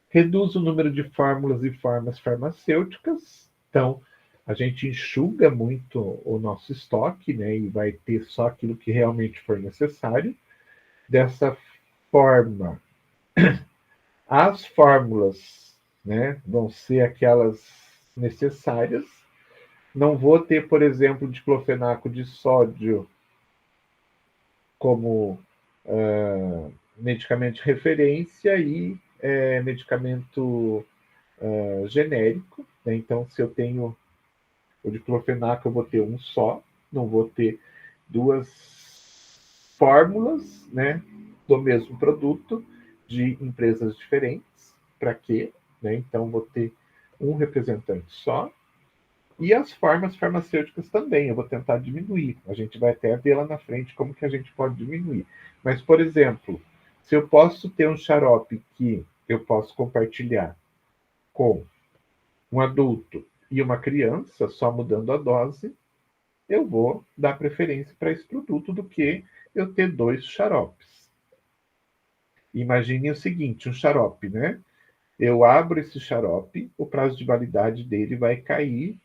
Reduz o número de fórmulas e formas farmacêuticas, então a gente enxuga muito o nosso estoque, né, e vai ter só aquilo que realmente for necessário. Dessa forma, as fórmulas, né, vão ser aquelas necessárias. Não vou ter, por exemplo, diclofenaco de sódio como medicamento de referência e medicamento genérico. Né? Então, se eu tenho o diclofenaco, eu vou ter um só, não vou ter duas fórmulas, né, do mesmo produto de empresas diferentes. Para quê? Né? Então, vou ter um representante só. E as formas farmacêuticas também, eu vou tentar diminuir. A gente vai até ver lá na frente como que a gente pode diminuir. Mas, por exemplo, se eu posso ter um xarope que eu posso compartilhar com um adulto e uma criança, só mudando a dose, eu vou dar preferência para esse produto do que eu ter 2 xaropes. Imagine o seguinte, um xarope, né? Eu abro esse xarope, o prazo de validade dele vai cair.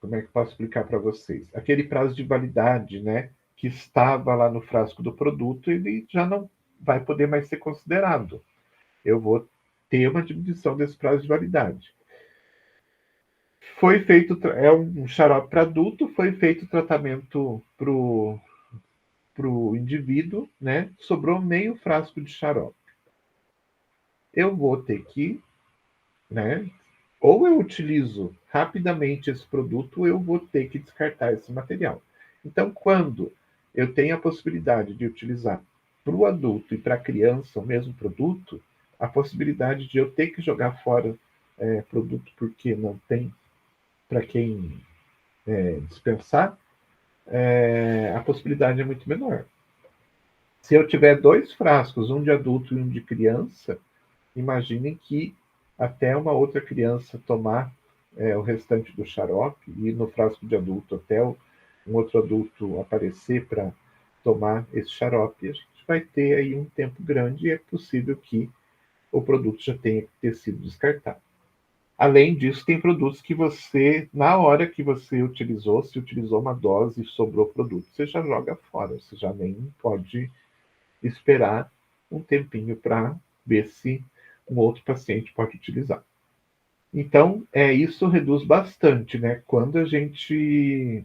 Como é que eu posso explicar para vocês? Aquele prazo de validade, né, que estava lá no frasco do produto, ele já não vai poder mais ser considerado. Eu vou ter uma diminuição desse prazo de validade. Foi feito, é um xarope para adulto, foi feito o tratamento para o indivíduo, né? Sobrou meio frasco de xarope. Eu vou ter que, né? Ou eu utilizo rapidamente esse produto, ou eu vou ter que descartar esse material. Então, quando eu tenho a possibilidade de utilizar para o adulto e para a criança o mesmo produto, a possibilidade de eu ter que jogar fora produto porque não tem para quem dispensar, a possibilidade é muito menor. Se eu tiver 2 frascos, um de adulto e um de criança, imaginem que até uma outra criança tomar o restante do xarope e no frasco de adulto até um outro adulto aparecer para tomar esse xarope, a gente vai ter aí um tempo grande e é possível que o produto já tenha que ter sido descartado. Além disso, tem produtos que você, na hora que você utilizou, se utilizou uma dose e sobrou produto, você já joga fora, você já nem pode esperar um tempinho para ver se um outro paciente pode utilizar. Então, isso reduz bastante, né? Quando a gente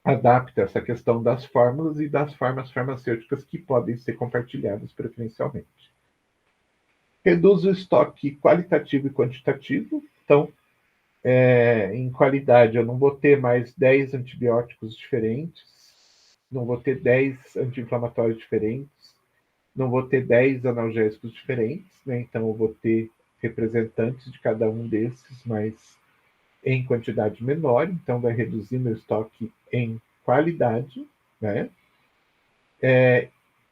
adapta essa questão das fórmulas e das formas farmacêuticas que podem ser compartilhadas preferencialmente. Reduz o estoque qualitativo e quantitativo. Então, em qualidade, eu não vou ter mais 10 antibióticos diferentes, não vou ter 10 anti-inflamatórios diferentes, não vou ter 10 analgésicos diferentes, né? Então eu vou ter representantes de cada um desses, mas em quantidade menor, então vai reduzir meu estoque em qualidade, né?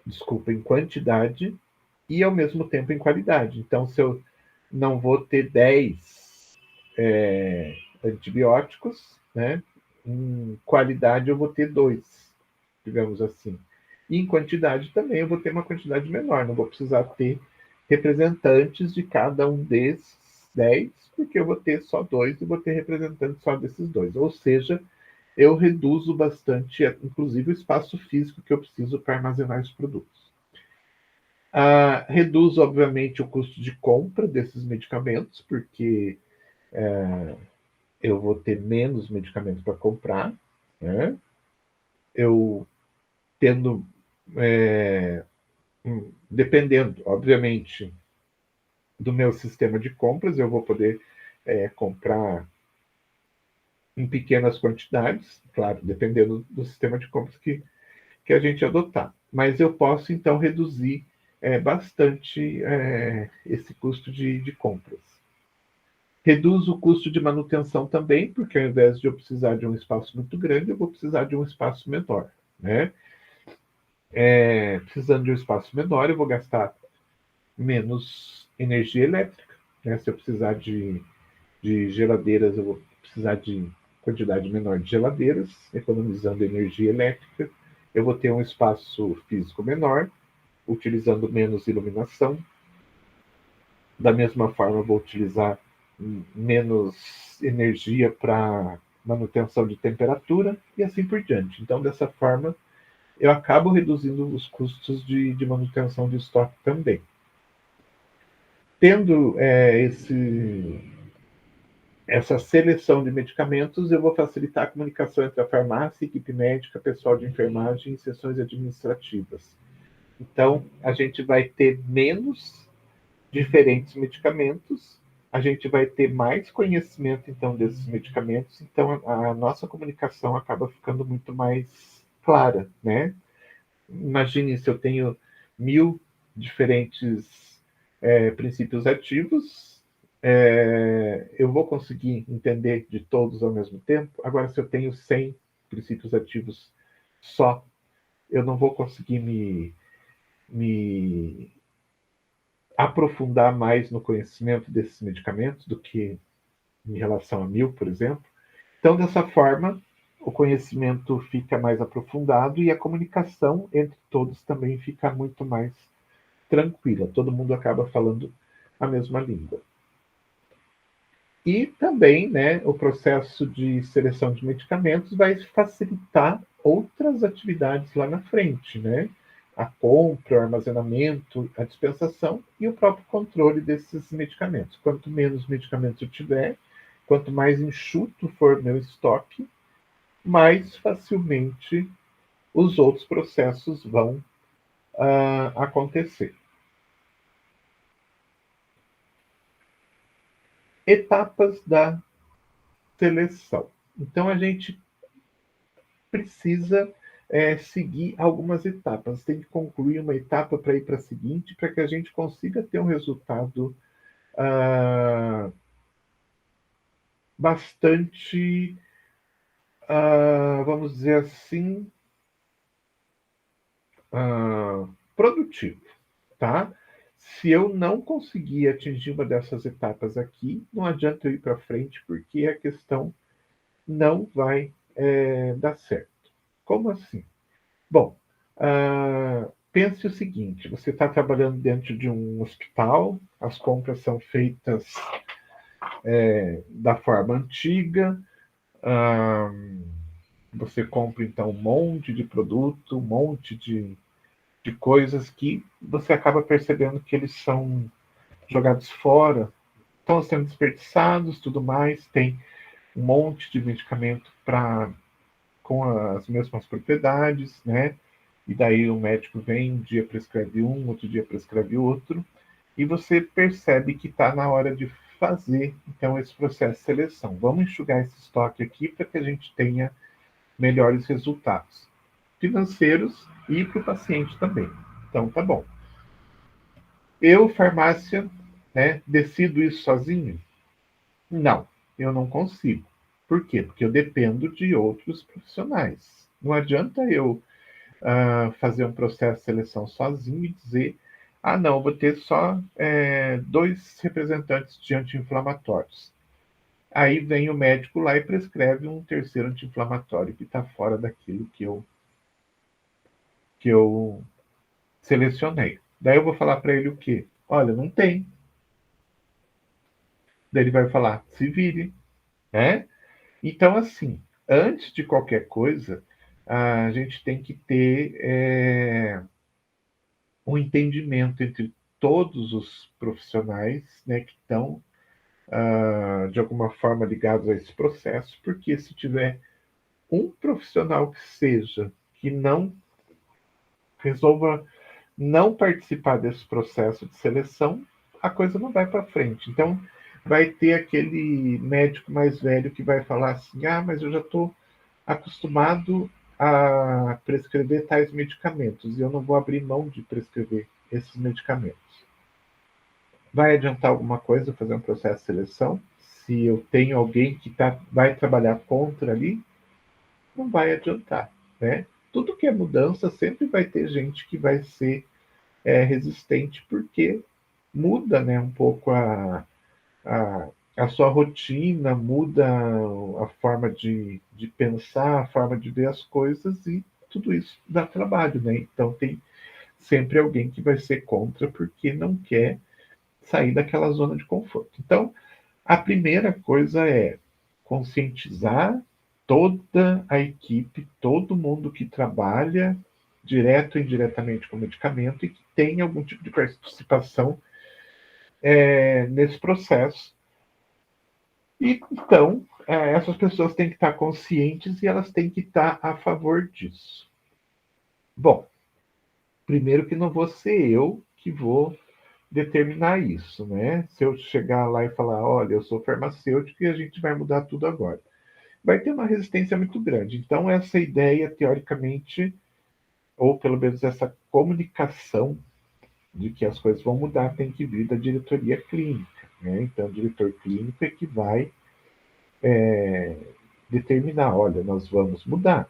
desculpa, em quantidade e, ao mesmo tempo, em qualidade. Então, se eu não vou ter 10 antibióticos, né? Em qualidade, eu vou ter 2, digamos assim. E em quantidade também, eu vou ter uma quantidade menor. Não vou precisar ter representantes de cada um desses 10, porque eu vou ter só 2 e vou ter representantes só desses 2. Ou seja, eu reduzo bastante, inclusive, o espaço físico que eu preciso para armazenar os produtos. Reduz, obviamente, o custo de compra desses medicamentos, porque eu vou ter menos medicamentos para comprar, né? Eu tendo, dependendo, obviamente, do meu sistema de compras, eu vou poder comprar em pequenas quantidades, claro, dependendo do sistema de compras que a gente adotar. Mas eu posso, então, reduzir bastante esse custo de compras. Reduz o custo de manutenção também, porque ao invés de eu precisar de um espaço muito grande, eu vou precisar de um espaço menor, né? Precisando de um espaço menor, eu vou gastar menos energia elétrica, né? Se eu precisar de geladeiras, eu vou precisar de quantidade menor de geladeiras, economizando energia elétrica. Eu vou ter um espaço físico menor, utilizando menos iluminação. Da mesma forma, eu vou utilizar menos energia para manutenção de temperatura e assim por diante. Então, dessa forma, eu acabo reduzindo os custos de manutenção de estoque também. Tendo essa seleção de medicamentos, eu vou facilitar a comunicação entre a farmácia, equipe médica, pessoal de enfermagem e sessões administrativas. Então, a gente vai ter menos diferentes medicamentos, a gente vai ter mais conhecimento, então, desses medicamentos, então a nossa comunicação acaba ficando muito mais clara, né? Imagine se eu tenho 1000 diferentes princípios ativos, eu vou conseguir entender de todos ao mesmo tempo. Agora, se eu tenho 100 princípios ativos só, eu não vou conseguir me aprofundar mais no conhecimento desses medicamentos do que em relação a 1000, por exemplo. Então, dessa forma, o conhecimento fica mais aprofundado e a comunicação entre todos também fica muito mais tranquila. Todo mundo acaba falando a mesma língua. E também, né, o processo de seleção de medicamentos vai facilitar outras atividades lá na frente, né? A compra, o armazenamento, a dispensação e o próprio controle desses medicamentos. Quanto menos medicamentos eu tiver, quanto mais enxuto for meu estoque, mais facilmente os outros processos vão acontecer. Etapas da seleção. Então, a gente precisa seguir algumas etapas. Tem que concluir uma etapa para ir para a seguinte, para que a gente consiga ter um resultado bastante, vamos dizer assim, produtivo, tá? Se eu não conseguir atingir uma dessas etapas aqui, não adianta eu ir para frente, porque a questão não vai dar certo. Como assim? Bom, pense o seguinte: você está trabalhando dentro de um hospital, as compras são feitas da forma antiga, você compra então um monte de produto, um monte de coisas que você acaba percebendo que eles são jogados fora, estão sendo desperdiçados, tudo mais. Tem um monte de medicamento com as mesmas propriedades, né? E daí o médico vem, um dia prescreve um, outro dia prescreve outro, e você percebe que está na hora de fazer, então, esse processo de seleção. Vamos enxugar esse estoque aqui para que a gente tenha melhores resultados financeiros e para o paciente também. Então, tá bom. Eu, farmácia, né, decido isso sozinho? Não, eu não consigo. Por quê? Porque eu dependo de outros profissionais. Não adianta eu fazer um processo de seleção sozinho e dizer: ah, não, eu vou ter só 2 representantes de anti-inflamatórios. Aí vem o médico lá e prescreve um terceiro anti-inflamatório que está fora daquilo que eu selecionei. Daí eu vou falar para ele o quê? Olha, não tem. Daí ele vai falar: se vire, né? Então, assim, antes de qualquer coisa, a gente tem que ter um entendimento entre todos os profissionais, né, que estão, de alguma forma, ligados a esse processo, porque se tiver um profissional que seja, que não resolva não participar desse processo de seleção, a coisa não vai para frente. Então, vai ter aquele médico mais velho que vai falar assim: ah, mas eu já estou acostumado a prescrever tais medicamentos e eu não vou abrir mão de prescrever esses medicamentos. Vai adiantar alguma coisa fazer um processo de seleção? Se eu tenho alguém que vai trabalhar contra ali, não vai adiantar, né? Tudo que é mudança sempre vai ter gente que vai ser resistente, porque muda, né, um pouco a, a sua rotina, muda a forma de pensar, a forma de ver as coisas, e tudo isso dá trabalho, né? Então tem sempre alguém que vai ser contra porque não quer sair daquela zona de conforto. Então, a primeira coisa é conscientizar toda a equipe, todo mundo que trabalha direto ou indiretamente com o medicamento e que tem algum tipo de participação nesse processo. E então, essas pessoas têm que estar conscientes e elas têm que estar a favor disso. Bom, primeiro que não vou ser eu que vou determinar isso, né? Se eu chegar lá e falar: olha, eu sou farmacêutico e a gente vai mudar tudo agora, vai ter uma resistência muito grande. Então, essa ideia, teoricamente, ou pelo menos essa comunicação de que as coisas vão mudar, tem que vir da diretoria clínica, né? Então, o diretor clínico é que vai determinar: olha, nós vamos mudar,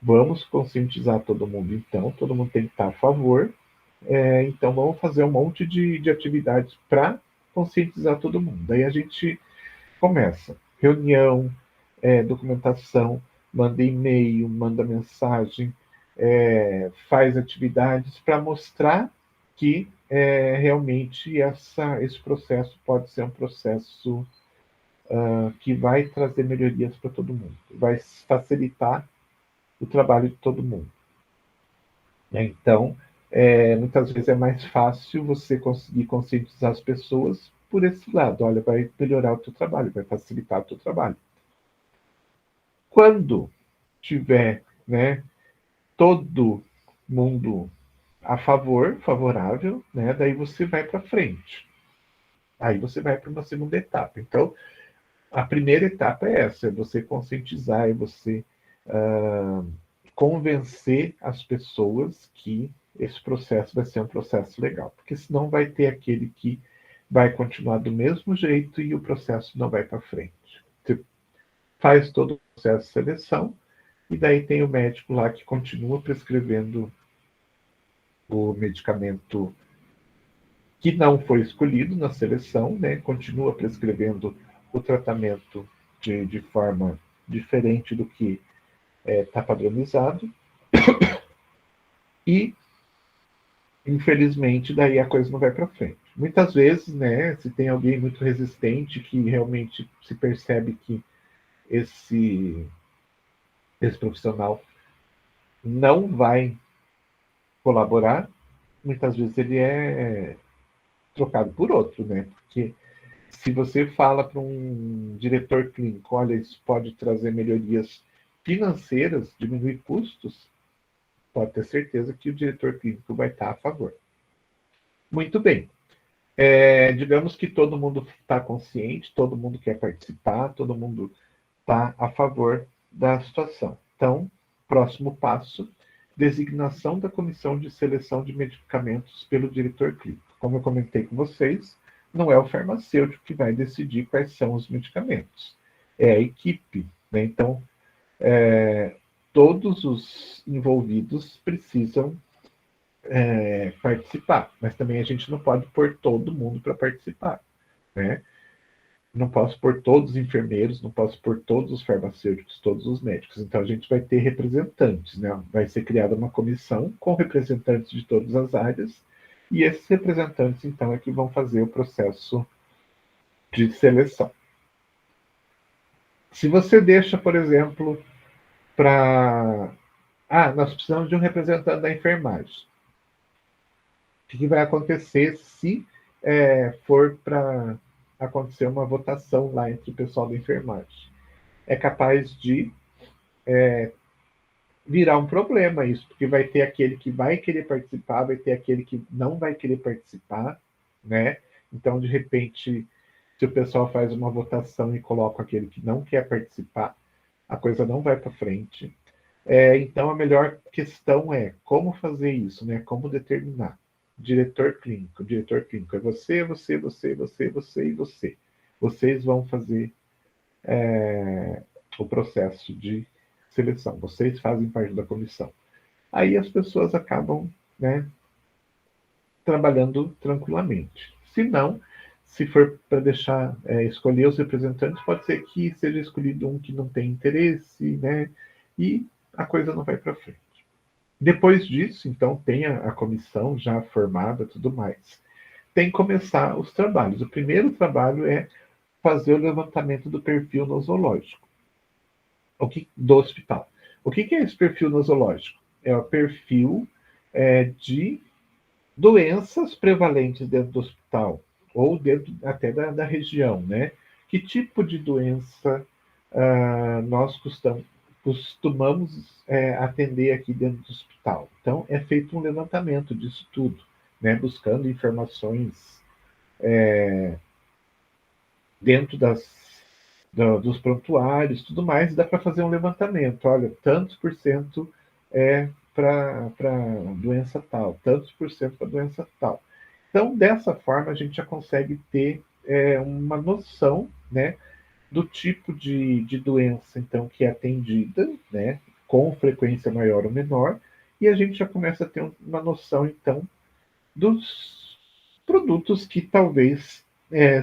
vamos conscientizar todo mundo, então, todo mundo tem que estar a favor, então vamos fazer um monte de atividades para conscientizar todo mundo. Daí a gente começa reunião, documentação, manda e-mail, manda mensagem, faz atividades para mostrar que realmente esse processo pode ser um processo que vai trazer melhorias para todo mundo, vai facilitar o trabalho de todo mundo. Então, muitas vezes é mais fácil você conseguir conscientizar as pessoas por esse lado. Olha, vai melhorar o teu trabalho, vai facilitar o teu trabalho. Quando tiver, né, todo mundo favorável, né, daí você vai para frente. Aí você vai para uma segunda etapa. Então, a primeira etapa é essa: é você conscientizar, é você convencer as pessoas que esse processo vai ser um processo legal, porque senão vai ter aquele que vai continuar do mesmo jeito e o processo não vai para frente. Você faz todo o processo de seleção e daí tem o médico lá que continua prescrevendo o medicamento que não foi escolhido na seleção, né? Continua prescrevendo o tratamento de forma diferente do que está padronizado, e infelizmente daí a coisa não vai para frente. Muitas vezes, né, se tem alguém muito resistente que realmente se percebe que esse profissional não vai colaborar, muitas vezes ele é trocado por outro, né? Porque se você fala para um diretor clínico: olha, isso pode trazer melhorias financeiras, diminuir custos, pode ter certeza que o diretor clínico vai estar a favor. Muito bem. Digamos que todo mundo está consciente, todo mundo quer participar, todo mundo está a favor da situação. Então, próximo passo: designação da comissão de seleção de medicamentos pelo diretor clínico. Como eu comentei com vocês, não é o farmacêutico que vai decidir quais são os medicamentos, é a equipe, né? Então, todos os envolvidos precisam participar, mas também a gente não pode pôr todo mundo para participar, né? Não posso pôr todos os enfermeiros, não posso pôr todos os farmacêuticos, todos os médicos. Então, a gente vai ter representantes, né? Vai ser criada uma comissão com representantes de todas as áreas, e esses representantes, então, é que vão fazer o processo de seleção. Se você deixa, por exemplo, para... nós precisamos de um representante da enfermagem. O que vai acontecer se for para acontecer uma votação lá entre o pessoal da enfermagem? É capaz de virar um problema isso, porque vai ter aquele que vai querer participar, vai ter aquele que não vai querer participar, né? Então, de repente, se o pessoal faz uma votação e coloca aquele que não quer participar, a coisa não vai para frente. Então, a melhor questão é como fazer isso, né? Como determinar. Diretor clínico é você, você, você, você, você e você. Vocês vão fazer o processo de seleção. Vocês fazem parte da comissão. Aí as pessoas acabam, né, trabalhando tranquilamente. Se não, se for para deixar escolher os representantes, pode ser que seja escolhido um que não tem interesse, né, e a coisa não vai para frente. Depois disso, então, tem a comissão já formada, tudo mais. Tem que começar os trabalhos. O primeiro trabalho é fazer o levantamento do perfil nosológico do hospital. O que é esse perfil nosológico? É o perfil de doenças prevalentes dentro do hospital, ou dentro até da região, né? Que tipo de doença nós costumamos atender aqui dentro do hospital? Então, é feito um levantamento disso tudo, né? Buscando informações dentro dos prontuários, tudo mais, dá para fazer um levantamento. Olha, tantos por cento é para doença tal, tantos por cento para doença tal. Então, dessa forma, a gente já consegue ter uma noção, né, do tipo de doença, então, que é atendida, né, com frequência maior ou menor, e a gente já começa a ter uma noção, então, dos produtos que talvez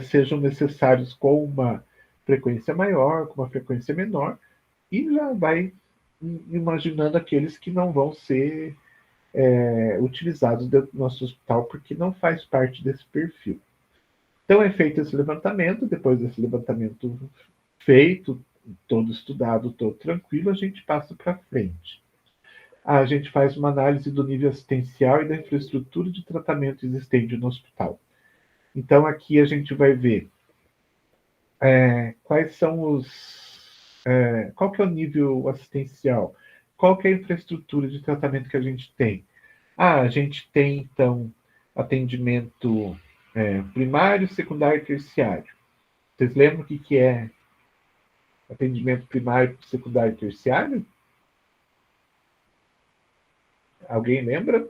sejam necessários com uma frequência maior, com uma frequência menor, e já vai imaginando aqueles que não vão ser utilizados dentro do nosso hospital, porque não faz parte desse perfil. Então é feito esse levantamento, depois desse levantamento feito, todo estudado, todo tranquilo, a gente passa para frente. A gente faz uma análise do nível assistencial e da infraestrutura de tratamento existente no hospital. Então aqui a gente vai ver quais são qual que é o nível assistencial, qual que é a infraestrutura de tratamento que a gente tem. A gente tem, então, atendimento primário, secundário e terciário. Vocês lembram o que é atendimento primário, secundário e terciário? Alguém lembra?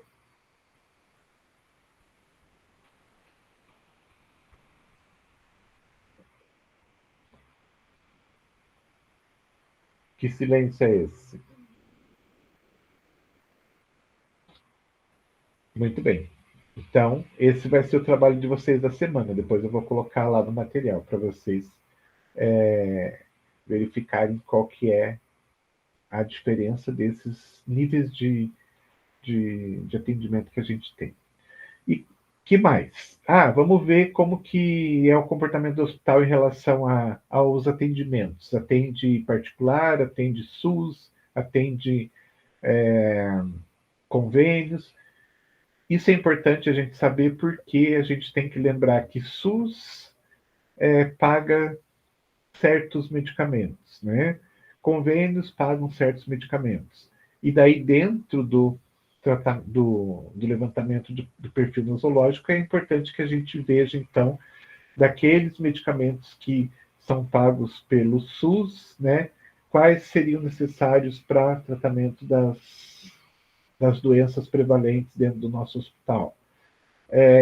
Que silêncio é esse? Muito bem. Então, esse vai ser o trabalho de vocês da semana. Depois eu vou colocar lá no material para vocês verificarem qual que é a diferença desses níveis de atendimento que a gente tem. E que mais? Vamos ver como que é o comportamento do hospital em relação aos atendimentos. Atende particular, atende SUS, atende convênios. Isso é importante a gente saber porque a gente tem que lembrar que SUS paga certos medicamentos, né? Convênios pagam certos medicamentos. E daí, dentro do levantamento do perfil nosológico, é importante que a gente veja, então, daqueles medicamentos que são pagos pelo SUS, né? Quais seriam necessários para tratamento das doenças prevalentes dentro do nosso hospital.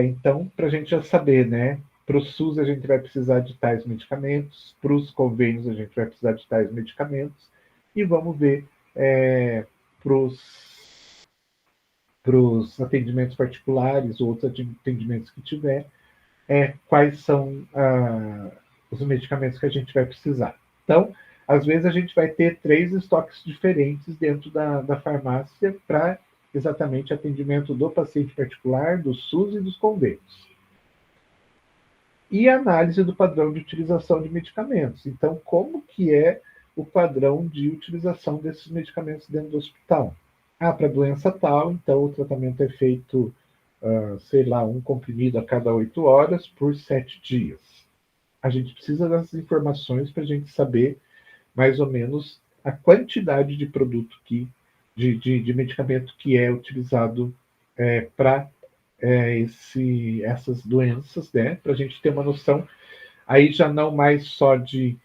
Então, para a gente já saber, né? Para o SUS a gente vai precisar de tais medicamentos, para os convênios a gente vai precisar de tais medicamentos, e vamos ver para os atendimentos particulares ou outros atendimentos que tiver, quais são os medicamentos que a gente vai precisar. Então, às vezes a gente vai ter 3 estoques diferentes dentro da farmácia para exatamente atendimento do paciente particular, do SUS e dos convênios. E a análise do padrão de utilização de medicamentos. Então, como que é o padrão de utilização desses medicamentos dentro do hospital? Para doença tal, então o tratamento é feito, sei lá, um comprimido a cada 8 horas por 7 dias. A gente precisa dessas informações para a gente saber mais ou menos a quantidade de produto de medicamento que é utilizado para essas doenças, né? Para a gente ter uma noção, aí já não mais só de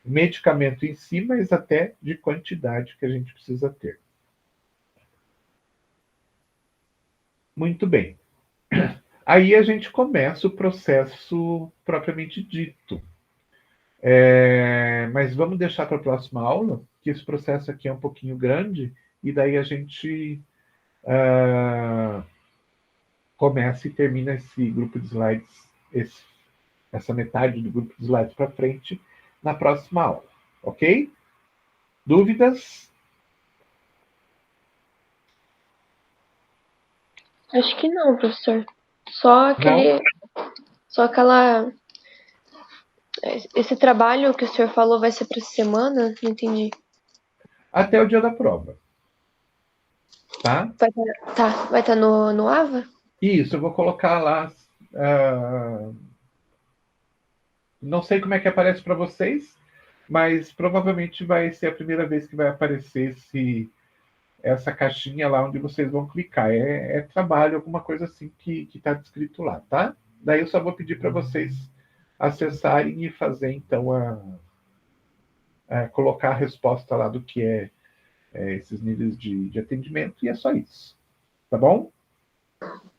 medicamento em si, mas até de quantidade que a gente precisa ter. Muito bem. Aí a gente começa o processo propriamente dito. Mas vamos deixar para a próxima aula, que esse processo aqui é um pouquinho grande, e daí a gente começa e termina esse grupo de slides, essa metade do grupo de slides para frente, na próxima aula. Ok? Dúvidas? Acho que não, professor. Só aquele. Não? Só aquela. Esse trabalho que o senhor falou vai ser para essa semana? Não entendi. Até o dia da prova. Tá? Vai estar no AVA? Isso, eu vou colocar lá. Não sei como é que aparece para vocês, mas provavelmente vai ser a primeira vez que vai aparecer essa caixinha lá onde vocês vão clicar. É trabalho, alguma coisa assim que está descrito lá, tá? Daí eu só vou pedir para vocês acessarem e fazer, então, colocar a resposta lá do que esses níveis de atendimento, e é só isso. Tá bom?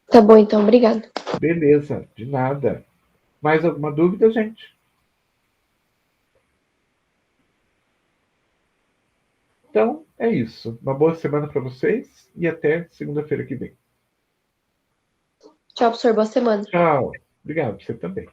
Tá bom, então. Obrigada. Beleza, de nada. Mais alguma dúvida, gente? Então, é isso. Uma boa semana para vocês e até segunda-feira que vem. Tchau, professor. Boa semana. Tchau. Obrigado, você também.